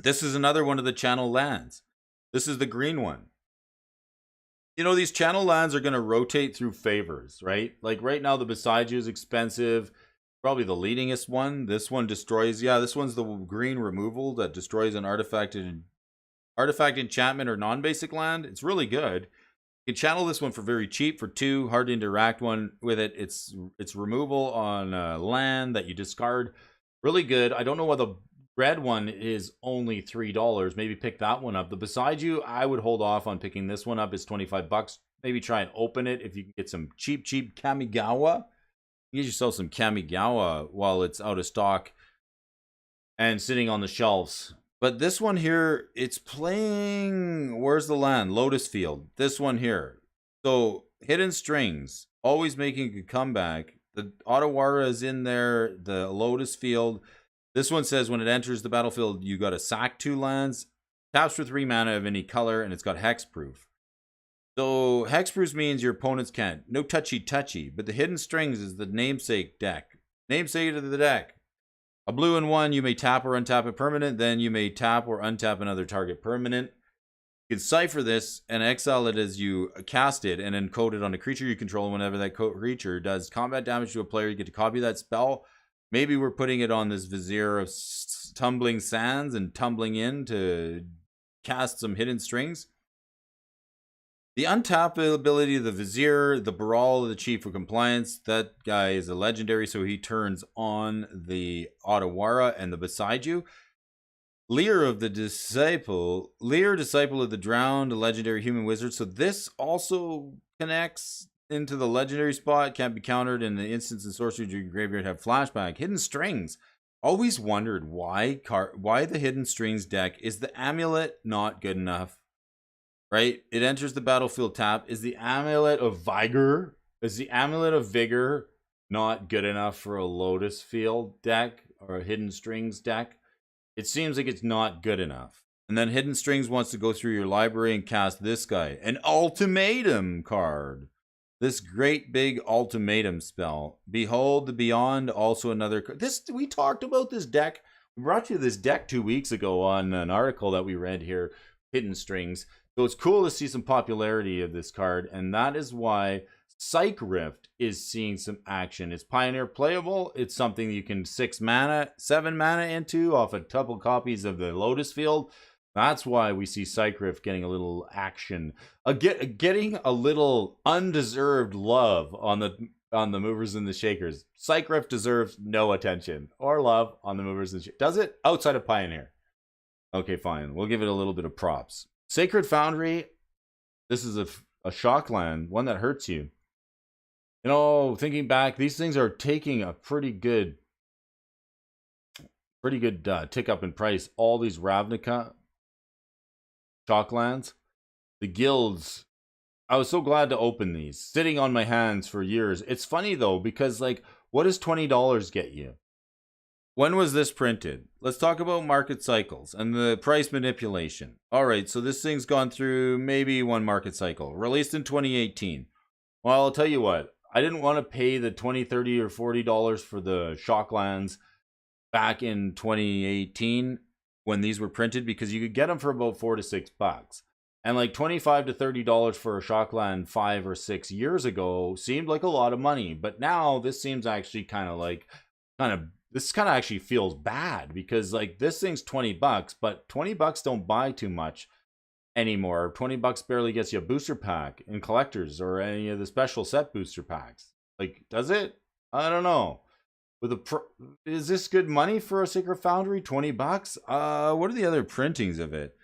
this is another one of the channel lands. This is the green one. You know, these channel lands are going to rotate through favors, right? Like right now, the Beside You is expensive. Probably the leadingest one. This one destroys. Yeah, this one's the green removal that destroys an artifact enchantment or non-basic land. It's really good. You can channel this one for very cheap for 2. Hard to interact with it. It's removal on land that you discard. Really good. I don't know why the red one is only $3. Maybe pick that one up. The Beside You, I would hold off on picking this one up. It's $25. Maybe try and open it if you can get some cheap Kamigawa. Get yourself some Kamigawa while it's out of stock and sitting on the shelves. But this one here, it's playing, where's the land? Lotus Field. This one here. So, Hidden Strings, always making a comeback. The Otawara is in there, the Lotus Field. This one says when it enters the battlefield, you got to sack 2 lands, taps for 3 mana of any color, and it's got hexproof. So hexproof means your opponents can't. No touchy, but the Hidden Strings is the namesake deck. Namesake of the deck. A blue and 1, you may tap or untap a permanent, then you may tap or untap another target permanent. You can cipher this and exile it as you cast it and encode it on a creature you control. Whenever that creature does combat damage to a player, you get to copy that spell. Maybe we're putting it on this Vizier of Tumbling Sands and tumbling in to cast some Hidden Strings. The untap ability of the Vizier, the Baral of the Chief of Compliance. That guy is a legendary, so he turns on the Otawara and the Beside You. Lear, Disciple of the Drowned, a legendary human wizard. So this also connects into the legendary spot. Can't be countered in the instance and sorcery your graveyard have flashback. Hidden Strings. Always wondered why the Hidden Strings deck. Is the Amulet not good enough? Right? It enters the battlefield tap. Is the Amulet of Vigor? Is the Amulet of Vigor not good enough for a Lotus Field deck or a Hidden Strings deck. It seems like it's not good enough. And then Hidden Strings wants to go through your library and cast this guy, an ultimatum card. This great big ultimatum spell. Behold the Beyond, also another. We talked about this deck. We brought you this deck 2 weeks ago on an article that we read here, Hidden Strings. So it's cool to see some popularity of this card, and that is why Psych Rift is seeing some action. It's Pioneer playable. It's something you can 7 mana into off a couple copies of the Lotus Field. That's why we see Psych Rift getting a little action, getting a little undeserved love on the movers and the shakers. Psych Rift deserves no attention or love on the movers and shakers. Does it? Outside of Pioneer. Okay, fine. We'll give it a little bit of props. Sacred Foundry. This is a shock land, one that hurts you. You know, thinking back, these things are taking a pretty good tick up in price. All these Ravnica Shocklands, the guilds. I was so glad to open these, sitting on my hands for years. It's funny though, because like, what does $20 get you? When was this printed? Let's talk about market cycles and the price manipulation. All right, so this thing's gone through maybe one market cycle. Released in 2018. Well, I'll tell you what. I didn't want to pay the $20, $30, or $40 for the Shocklands back in 2018 when these were printed, because you could get them for about $4 to $6. And like $25 to $30 for a Shockland 5 or 6 years ago seemed like a lot of money. But now this seems actually this kind of actually feels bad, because like this thing's $20, but $20 don't buy too much anymore. $20 barely gets you a booster pack in collectors or any of the special set booster packs. Like, does it? I don't know. Is this good money for a Sacred Foundry? $20? What are the other printings of it?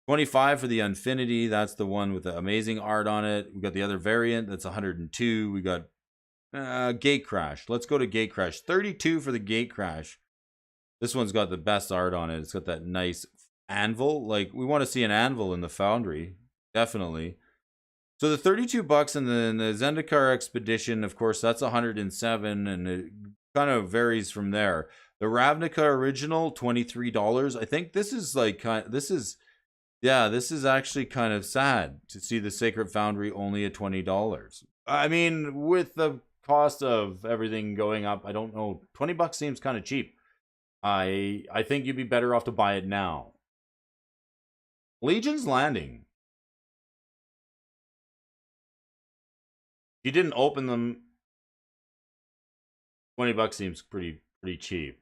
25 for the Infinity. That's the one with the amazing art on it. We got the other variant. That's 102. We got Gate Crash. Let's go to Gate Crash. 32 for the Gate Crash. This one's got the best art on it. It's got that nice anvil. Like, we want to see an anvil in the Foundry. Definitely. So the $32 and then the Zendikar Expedition, of course, that's 107, and it kind of varies from there. The Ravnica Original, $23. I think this is like this is actually kind of sad to see the Sacred Foundry only at $20. I mean, with the cost of everything going up, I don't know. $20 seems kind of cheap. I think you'd be better off to buy it now. Legion's Landing. If you didn't open them, $20 seems pretty cheap,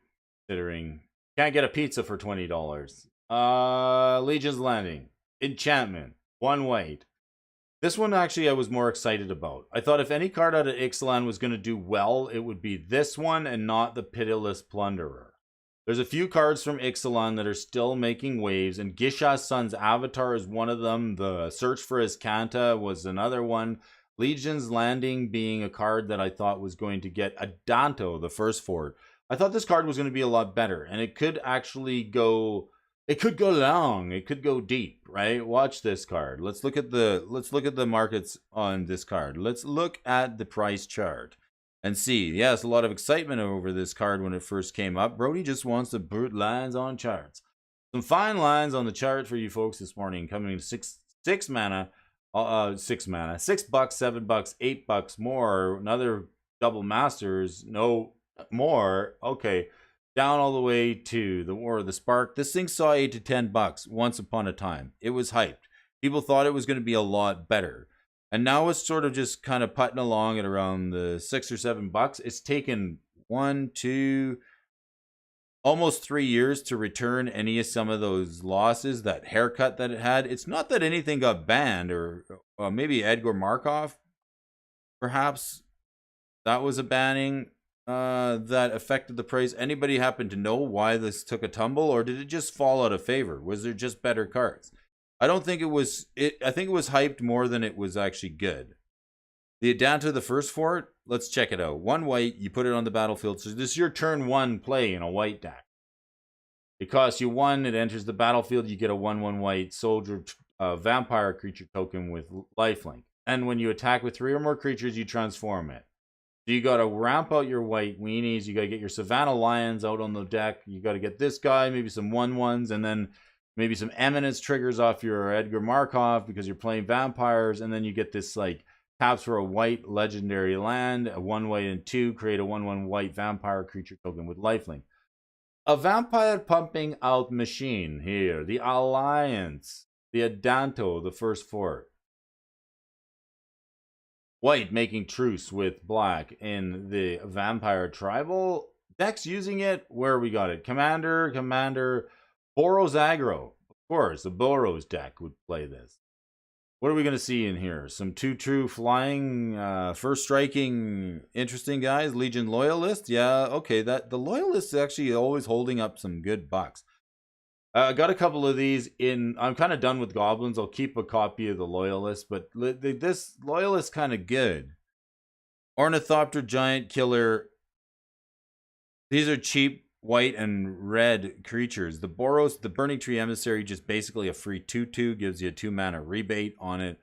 considering can't get a pizza for $20. Legion's Landing. Enchantment. 1 white. This one actually I was more excited about. I thought if any card out of Ixalan was going to do well, it would be this one and not the Pitiless Plunderer. There's a few cards from Ixalan that are still making waves, and Gisha's Son's Avatar is one of them. The Search for Iskanta was another one. Legion's Landing being a card that I thought was going to get Adanto, the first fort. I thought this card was going to be a lot better, and it could actually go... It could go long. It could go deep, right? Watch this card. Let's look at the markets on this card. Let's look at the price chart and see. Yes, a lot of excitement over this card when it first came up. Brody just wants to put lines on charts. Some fine lines on the chart for you folks this morning. Coming to six mana, $6, $7, $8 more. Another double masters, no more. Okay. Down all the way to the War of the Spark. This thing saw $8 to $10 once upon a time. It was hyped. People thought it was going to be a lot better. And now it's sort of just kind of putting along at around the $6 or $7. It's taken 1, 2, almost 3 years to return any of some of those losses, that haircut that it had. It's not that anything got banned, or maybe Edgar Markov, perhaps that was a banning that affected the price. Anybody happen to know why this took a tumble, or did it just fall out of favor? Was there just better cards? I don't think it was. I think it was hyped more than it was actually good. The Adanto, the first fort, let's check it out. 1 white, you put it on the battlefield. So this is your turn 1 play in a white deck. It costs you 1, it enters the battlefield, you get a 1/1 white soldier vampire creature token with lifelink. And when you attack with 3 or more creatures, you transform it. So you got to ramp out your white weenies. You got to get your Savannah Lions out on the deck. You got to get this guy, maybe some 1/1s, and then maybe some Eminence triggers off your Edgar Markov because you're playing vampires. And then you get this like taps for a white legendary land, a 1 white and 2, create a 1/1 white vampire creature token with lifelink. A vampire pumping out machine here. The Alliance, the Adanto, the first fort. White making truce with black in the vampire tribal decks using it. Where we got it? Commander, Boros aggro. Of course, the Boros deck would play this. What are we going to see in here? Some 2/2 flying, first striking, interesting guys. Legion Loyalist. Yeah, okay. That the Loyalist is actually always holding up some good bucks. I got a couple of these in. I'm kind of done with goblins. I'll keep a copy of the Loyalist, but this Loyalist kind of good. Ornithopter Giant Killer. These are cheap white and red creatures. The Boros, the Burning Tree Emissary, just basically a free 2/2, gives you a 2-mana rebate on it.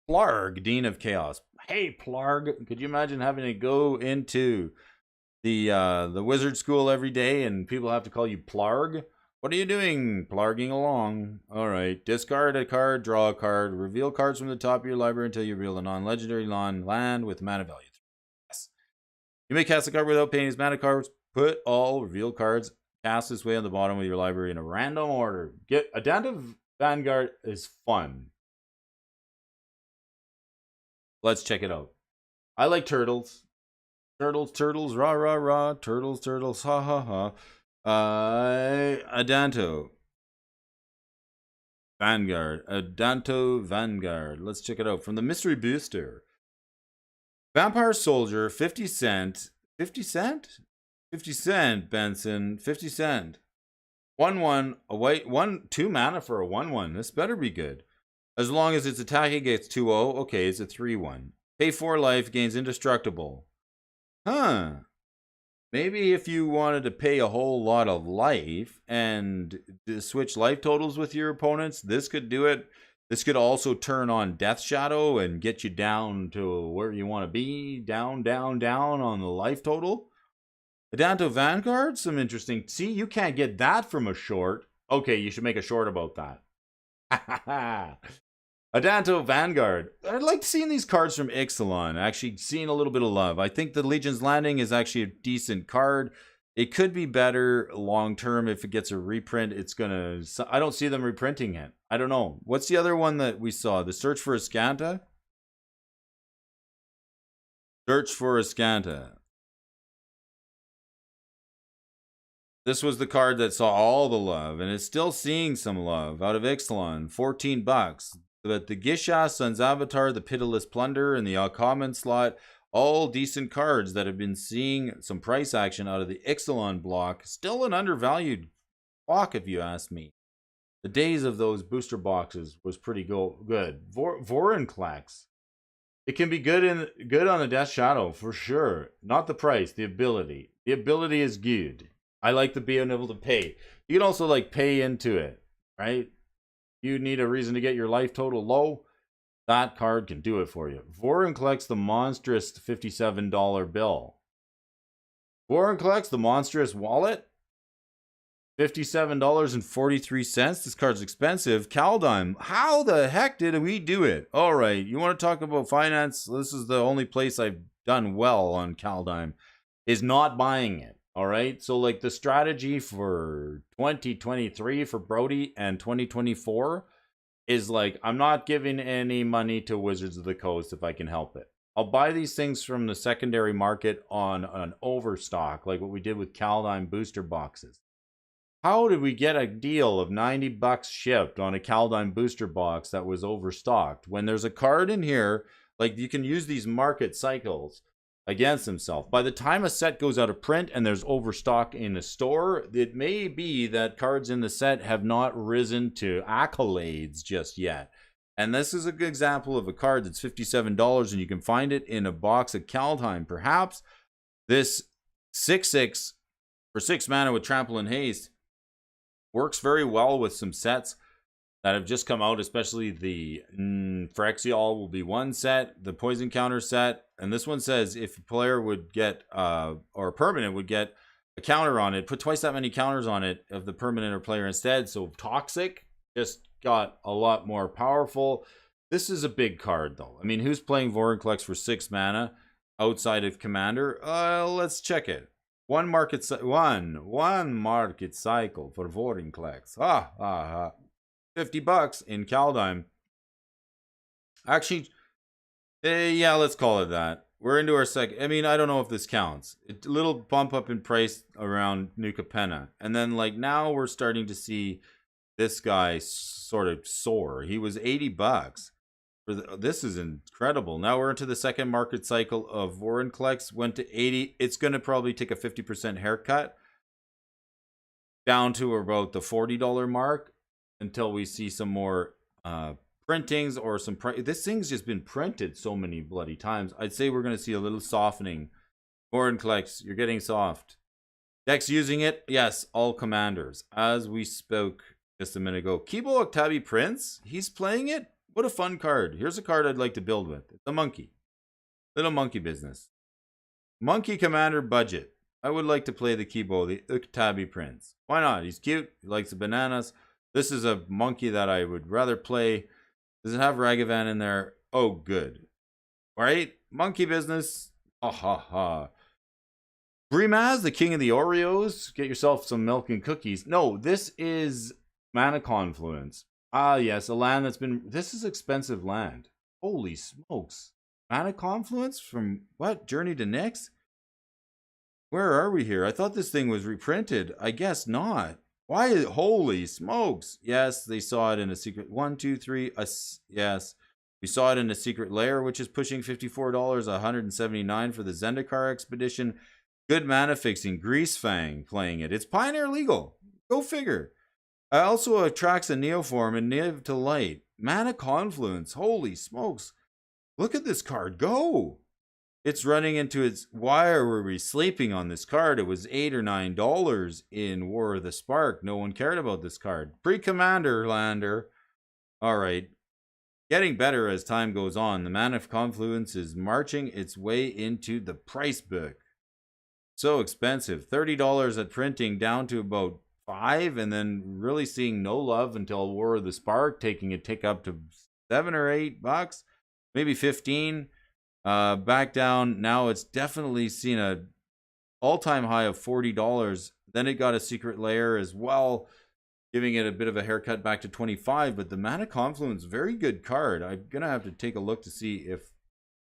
Plarg, Dean of Chaos. Hey, Plarg, could you imagine having to go into the wizard school every day and people have to call you Plarg? What are you doing? Plarging along. All right. Discard a card, draw a card, reveal cards from the top of your library until you reveal a non-legendary land with mana value. Yes. You may cast a card without paying his mana cards. Put all revealed cards cast this way on the bottom of your library in a random order. Get Adanto Vanguard is fun. Let's check it out. I like turtles. Turtles, rah, rah, rah. Turtles, ha, ha, ha. Adanto Vanguard. Let's check it out. From the Mystery Booster. Vampire Soldier, 50 cent. 50 cent? 50 cent, Benson. 50 cent. 1/1, a white, 2 mana for a 1/1. This better be good. As long as its attacking gets 2/0. Okay, it's a 3/1. Pay 4 life, gains indestructible. Huh. Maybe if you wanted to pay a whole lot of life and switch life totals with your opponents, this could do it. This could also turn on Death Shadow and get you down to where you want to be. Down on the life total. Adanto Vanguard, some interesting. See, you can't get that from a short. Okay, you should make a short about that. Adanto Vanguard. I like seeing these cards from Ixalan. Actually, seeing a little bit of love. I think the Legion's Landing is actually a decent card. It could be better long term if it gets a reprint. It's gonna. I don't see them reprinting it. I don't know. What's the other one that we saw? The Search for Ascanta. Search for Ascanta. This was the card that saw all the love, and it's still seeing some love out of Ixalan. $14. But the Gisha, Sun's Avatar, the Pitiless Plunder, and the Alcommon slot, all decent cards that have been seeing some price action out of the Ixalan block. Still an undervalued block, if you ask me. The days of those booster boxes was pretty good. Vorinclex. It can be good on the Death Shadow, for sure. Not the price, the ability. The ability is good. I like the being able to pay. You can also like pay into it, right? You need a reason to get your life total low. That card can do it for you. Vorinclex, the monstrous $57 bill. Vorinclex, the monstrous wallet. $57.43. This card's expensive. Kaldheim. How the heck did we do it? All right. You want to talk about finance? This is the only place I've done well on Kaldheim. Is not buying it. All right. So like the strategy for 2023 for Brody and 2024 is like, I'm not giving any money to Wizards of the Coast if I can help it. I'll buy these things from the secondary market on an overstock, like what we did with Kaldheim booster boxes. How did we get a deal of $90 shipped on a Kaldheim booster box that was overstocked when there's a card in here, like you can use these market cycles against himself. By the time a set goes out of print and there's overstock in the store, it may be that cards in the set have not risen to accolades just yet. And this is a good example of a card that's $57 and you can find it in a box of Kaldheim. Perhaps this 6/6 for 6 mana with Trample and Haste works very well with some sets that have just come out, especially the Phyrexial will be one set, the Poison Counter set, And this one says if a player would get, or a permanent would get a counter on it, put twice that many counters on it of the permanent or player instead. So Toxic just got a lot more powerful. This is a big card, though. I mean, who's playing Vorinclex for 6 mana outside of Commander? Let's check it. One market cycle for Vorinclex. $50 in Kaldheim. Actually, yeah, let's call it that. We're into our second. I mean, I don't know if this counts. A little bump up in price around New Capenna. And then, like, now we're starting to see this guy sort of soar. He was $80. This is incredible. Now we're into the second market cycle of Vorinclex. Went to 80. It's going to probably take a 50% haircut down to about the $40 mark until we see some more printings or some this thing's just been printed so many bloody times. I'd say we're going to see a little softening. Vorinclex, you're getting soft. Decks using it? Yes, all commanders. As we spoke just a minute ago. Kibo Octavi Prince, he's playing it? What a fun card. Here's a card I'd like to build with. It's a monkey. Little monkey business. Monkey commander budget. I would like to play the Kibo, the Octavi Prince. Why not? He's cute. He likes the bananas. This is a monkey that I would rather play. Does it have Ragavan in there? Oh, good. All right. Monkey business. Ha ha ha. Brimaz, the king of the Oreos. Get yourself some milk and cookies. No, this is Mana Confluence. Ah, yes. A land that's been... This is expensive land. Holy smokes. Mana Confluence from what? Journey to Nyx? Where are we here? I thought this thing was reprinted. I guess not. Why? Holy smokes. Yes, they saw it in a secret. 1, 2, 3. Yes. We saw it in a secret lair, which is pushing $54, $179 for the Zendikar expedition. Good mana fixing. Greasefang playing it. It's Pioneer legal. Go figure. Also attracts a Neoform and Niv to Light. Mana Confluence. Holy smokes. Look at this card go. It's running into its... Why were we sleeping on this card? It was $8 or $9 in War of the Spark. No one cared about this card. Pre-Commander Lander. All right. Getting better as time goes on. The Mana Confluence is marching its way into the price book. So expensive. $30 at printing down to about $5, and then really seeing no love until War of the Spark, taking a tick up to $7 or $8, maybe 15. Back down. Now it's definitely seen a all-time high of $40. Then it got a secret layer as well, giving it a bit of a haircut back to 25. But the Mana Confluence, very good card. I'm gonna have to take a look to see if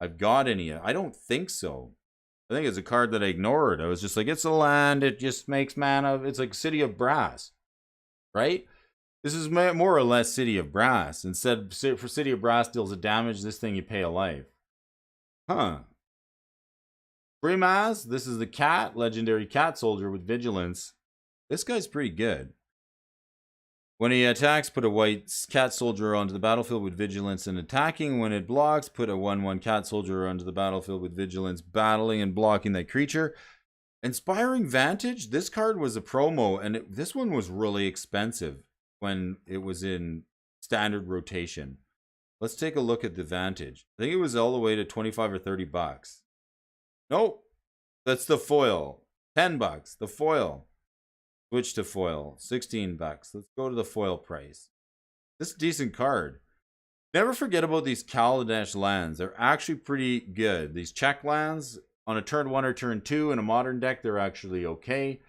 I've got any. I don't think so. I think it's a card that I ignored. I was just like, it's a land. It just makes mana. It's like City of Brass, right? This is more or less City of Brass. Instead, for City of Brass deals a damage, this thing you pay a life. Huh. Brimaz, this is the cat, legendary cat soldier with vigilance. This guy's pretty good. When he attacks, put a white cat soldier onto the battlefield with vigilance and attacking. When it blocks, put a 1/1 cat soldier onto the battlefield with vigilance, battling and blocking that creature. Inspiring Vantage, this card was a promo, and this one was really expensive when it was in standard rotation. Let's take a look at the Vantage. I think it was all the way to 25 or $30. Nope. That's the foil. $10. The foil. Switch to foil. $16. Let's go to the foil price. This is a decent card. Never forget about these Kaladesh lands. They're actually pretty good. These check lands on a turn 1 or turn 2 in a modern deck, they're actually okay.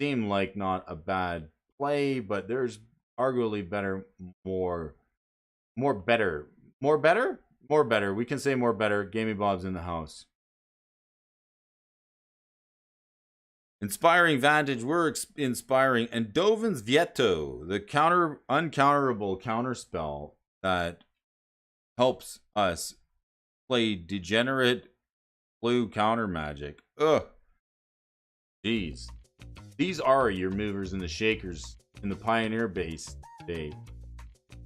Seem like not a bad play, but there's arguably better, more better. More better? More better. We can say more better. Gaming Bob's in the house. Inspiring Vantage. We're inspiring. And Dovin's Vieto, the uncounterable counterspell that helps us play degenerate blue counter magic. Ugh. Jeez. These are your movers and the shakers in the Pioneer base day.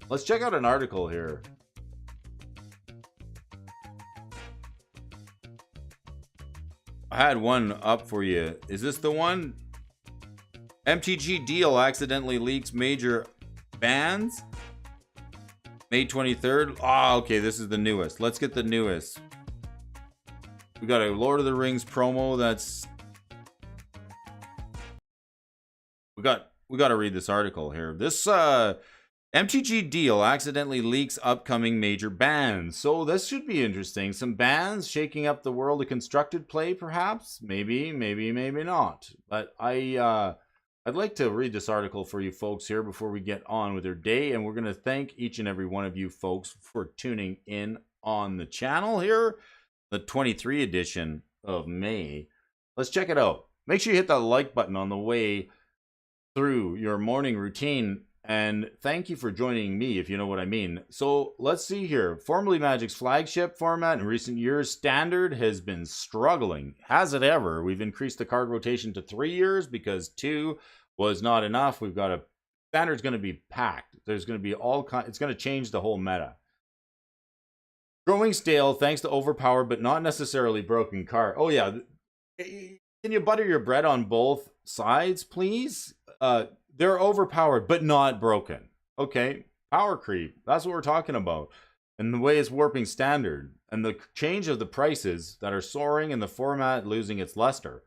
Let's check out an article here. I had one up for you. Is this the one? MTG deal accidentally leaks major bans. May 23rd. Ah, okay, this is the newest. Let's get the newest. We got a Lord of the Rings promo that's... We got to read this article here. This MTG deal accidentally leaks upcoming major bans. So this should be interesting. Some bans shaking up the world of constructed play, perhaps? Maybe not. But I'd like to read this article for you folks here before we get on with our day. And we're going to thank each and every one of you folks for tuning in on the channel here. The 23 edition of May. Let's check it out. Make sure you hit that like button on the way through your morning routine. And thank you for joining me, if you know what I mean. So let's see here. Formerly Magic's flagship format in recent years, Standard has been struggling. Has it ever? We've increased the card rotation to 3 years because 2 was not enough. We've got a... Standard's going to be packed. There's going to be all kinds... It's going to change the whole meta. Growing stale thanks to overpowered but not necessarily broken card. Oh yeah. Can you butter your bread on both sides, please? They're overpowered, but not broken. Okay, power creep. That's what we're talking about. And the way it's warping Standard. And the change of the prices that are soaring and the format losing its luster.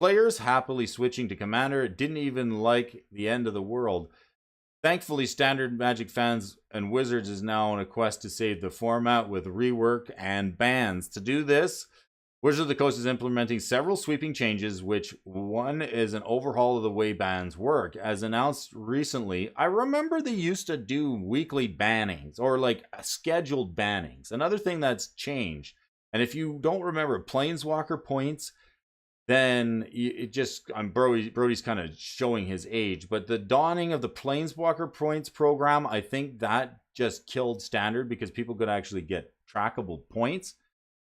Players happily switching to Commander didn't even like the end of the world. Thankfully, Standard Magic fans and Wizards is now on a quest to save the format with rework and bans. To do this, Wizards of the Coast is implementing several sweeping changes, which one is an overhaul of the way bans work. As announced recently, I remember they used to do weekly bannings or like scheduled bannings. Another thing that's changed, and if you don't remember Planeswalker points, then it just, Brody's kind of showing his age, but the dawning of the Planeswalker points program, I think that just killed Standard because people could actually get trackable points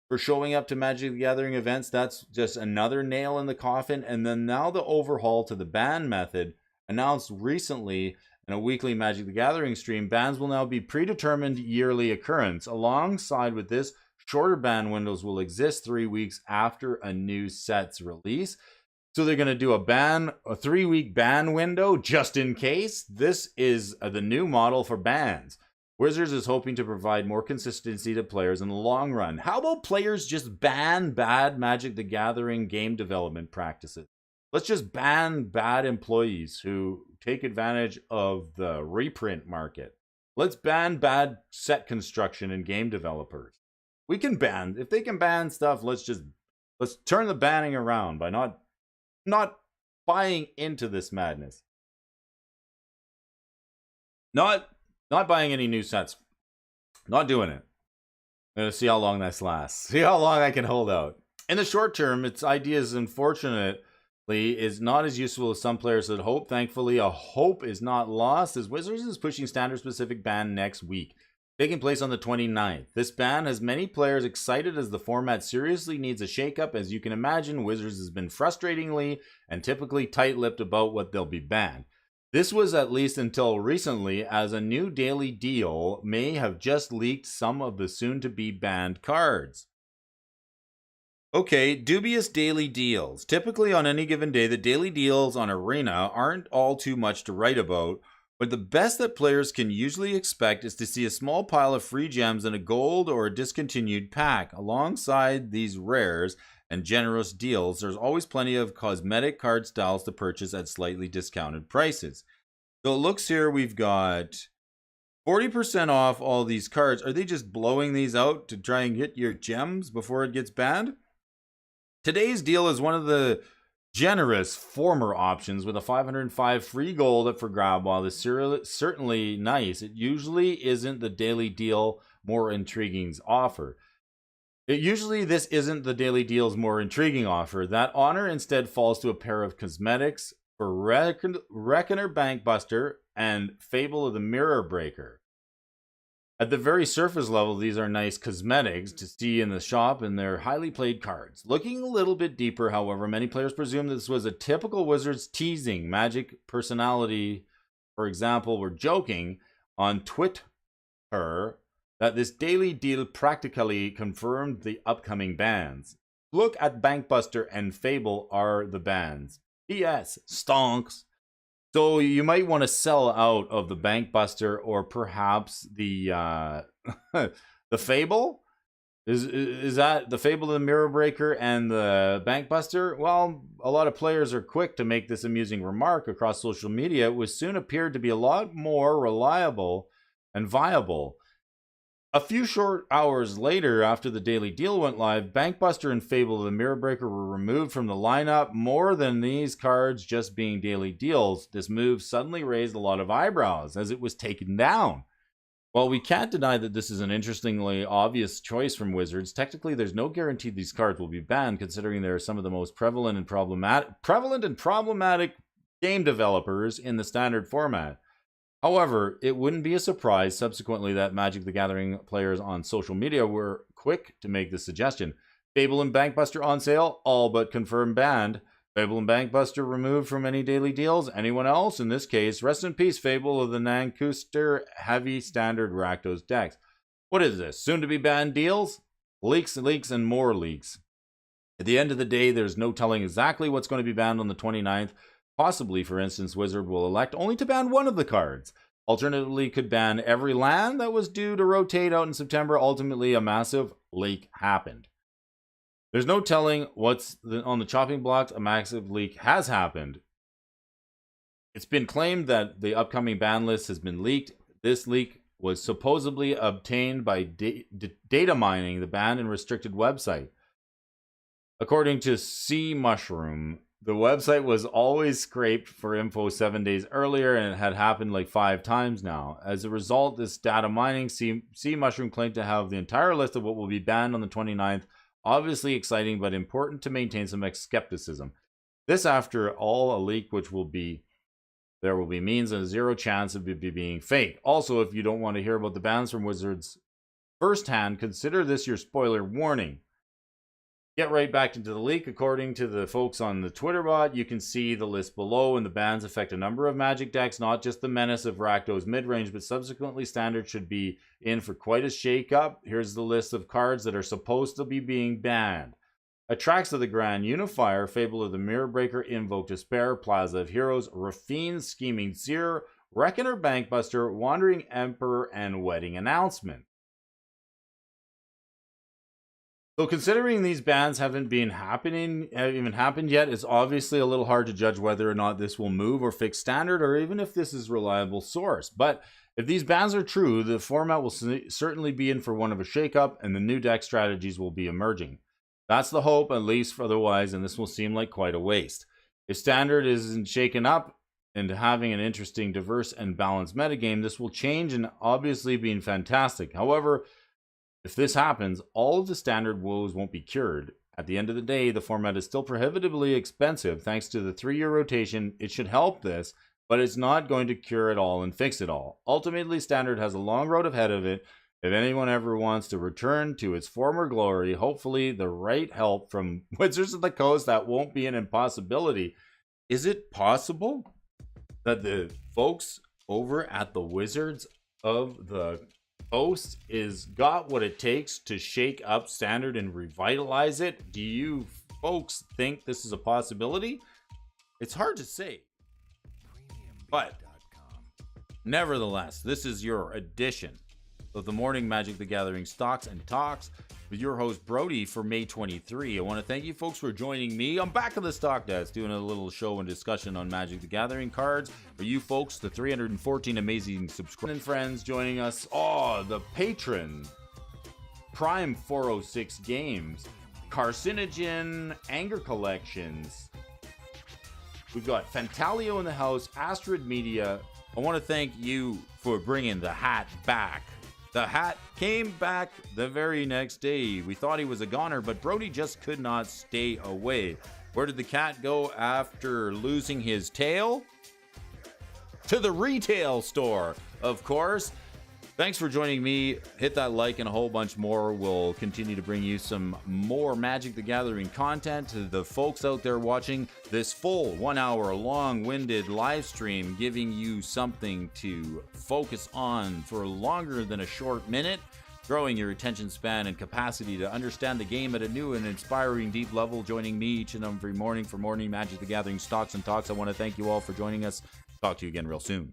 for showing up to Magic the Gathering events. That's just another nail in the coffin. And then now the overhaul to the ban method announced recently in a weekly Magic the Gathering stream. Bans will now be predetermined yearly occurrence. Alongside with this, shorter ban windows will exist 3 weeks after a new set's release. So they're going to do a 3-week ban window just in case. This is the new model for bans. Wizards is hoping to provide more consistency to players in the long run. How about players just ban bad Magic the Gathering game development practices? Let's just ban bad employees who take advantage of the reprint market. Let's ban bad set construction and game developers. We can ban, if they can ban stuff, let's turn the banning around by not buying into this madness. Not buying any new sets. Not doing it. I'm going to see how long this lasts. See how long I can hold out. In the short term, its ideas, unfortunately, is not as useful as some players had hoped. Thankfully, a hope is not lost as Wizards is pushing Standard-specific ban next week, taking place on the 29th. This ban has many players excited as the format seriously needs a shakeup. As you can imagine, Wizards has been frustratingly and typically tight-lipped about what they'll be banned. This was at least until recently, as a new daily deal may have just leaked some of the soon-to-be banned cards. Okay, dubious daily deals. Typically on any given day, the daily deals on Arena aren't all too much to write about, but the best that players can usually expect is to see a small pile of free gems in a gold or a discontinued pack. Alongside these rares and generous deals, there's always plenty of cosmetic card styles to purchase at slightly discounted prices. So it looks here, we've got 40% off all these cards. Are they just blowing these out to try and get your gems before it gets banned? Today's deal is one of the generous former options with a 505 free gold up for grab. While this is certainly nice, it usually isn't the daily deal more intriguing's offer. This isn't the daily deal's more intriguing offer. That honor instead falls to a pair of cosmetics for Reckoner Bankbuster and Fable of the Mirror Breaker. At the very surface level, these are nice cosmetics to see in the shop, and they're highly played cards. Looking a little bit deeper, however, many players presume this was a typical Wizards teasing. Magic personality, for example, were joking on Twitter that this daily deal practically confirmed the upcoming bans. Look at Bankbuster and Fable are the bans. P.S. Stonks. So you might want to sell out of the Bankbuster or perhaps the the Fable. Is that the Fable of the Mirror Breaker and the Bank Buster? Well, a lot of players are quick to make this amusing remark across social media. It was soon appeared to be a lot more reliable and viable. A few short hours later, after the daily deal went live, Bankbuster and Fable of the Mirror Breaker were removed from the lineup. More than these cards just being daily deals, this move suddenly raised a lot of eyebrows as it was taken down. While we can't deny that this is an interestingly obvious choice from Wizards, technically there's no guarantee these cards will be banned, considering they are some of the most prevalent and problematic game developers in the standard format. However, it wouldn't be a surprise subsequently that Magic the Gathering players on social media were quick to make this suggestion. Fable and Bankbuster on sale, all but confirmed banned. Fable and Bankbuster removed from any daily deals. Anyone else? In this case, rest in peace, Fable of the Nankuster Heavy Standard Rakdos decks. What is this? Soon to be banned deals? Leaks, and more leaks. At the end of the day, there's no telling exactly what's going to be banned on the 29th. Possibly, for instance, Wizard will elect only to ban one of the cards. Alternatively, could ban every land that was due to rotate out in September. Ultimately, a massive leak happened. There's no telling what's on the chopping blocks. A massive leak has happened. It's been claimed that the upcoming ban list has been leaked. This leak was supposedly obtained by data mining the banned and restricted website. According to Sea Mushroom, the website was always scraped for info 7 days earlier, and it had happened like 5 times now. As a result, this data mining, Sea Mushroom claimed to have the entire list of what will be banned on the 29th. Obviously exciting, but important to maintain some skepticism. This, after all, a leak there will be means and a zero chance of it being fake. Also, if you don't want to hear about the bans from Wizards firsthand, consider this your spoiler warning. Get right back into the leak. According to the folks on the Twitter bot, you can see the list below, and the bans affect a number of Magic decks, not just the menace of Rakdos midrange, but subsequently Standard should be in for quite a shake-up. Here's the list of cards that are supposed to be being banned. Attracts of the Grand Unifier, Fable of the Mirror Breaker, Invoke Despair, Plaza of Heroes, Rafine, Scheming Seer, Reckoner Bankbuster, Wandering Emperor, and Wedding Announcement. So considering these bans haven't even happened yet, it's obviously a little hard to judge whether or not this will move or fix Standard, or even if this is a reliable source. But if these bans are true, the format will certainly be in for one of a shakeup, and the new deck strategies will be emerging. That's the hope, at least otherwise, and this will seem like quite a waste. If Standard isn't shaken up into having an interesting, diverse, and balanced metagame, this will change and obviously being fantastic. However, if this happens, all of the Standard woes won't be cured. At the end of the day, the format is still prohibitively expensive thanks to the 3-year rotation. It should help this, but it's not going to cure it all and fix it all. Ultimately, Standard has a long road ahead of it. If anyone ever wants to return to its former glory, hopefully the right help from Wizards of the Coast, that won't be an impossibility. Is it possible that the folks over at the Wizards of the Coast is got what it takes to shake up Standard and revitalize it? Do you folks think this is a possibility? It's hard to say, but nevertheless, this is your edition of the Morning Magic the Gathering Stocks and Talks with your host Brody for May 23. I want to thank you folks for joining me. I'm back on the stock desk doing a little show and discussion on Magic the Gathering cards. For you folks, the 314 amazing subscribers and friends joining us. Oh, the patron Prime 406 Games, Carcinogen, Anger Collections. We've got Fantalio in the house, Astrid Media. I want to thank you for bringing the hat back. The hat came back the very next day. We thought he was a goner, but Brody just could not stay away. Where did the cat go after losing his tail? To the retail store, of course. Thanks for joining me. Hit that like and a whole bunch more. We'll continue to bring you some more Magic the Gathering content. To the folks out there watching this full 1 hour long-winded live stream, giving you something to focus on for longer than a short minute, growing your attention span and capacity to understand the game at a new and inspiring deep level. Joining me each and every morning for Morning Magic the Gathering Stocks and Talks. I want to thank you all for joining us. Talk to you again real soon.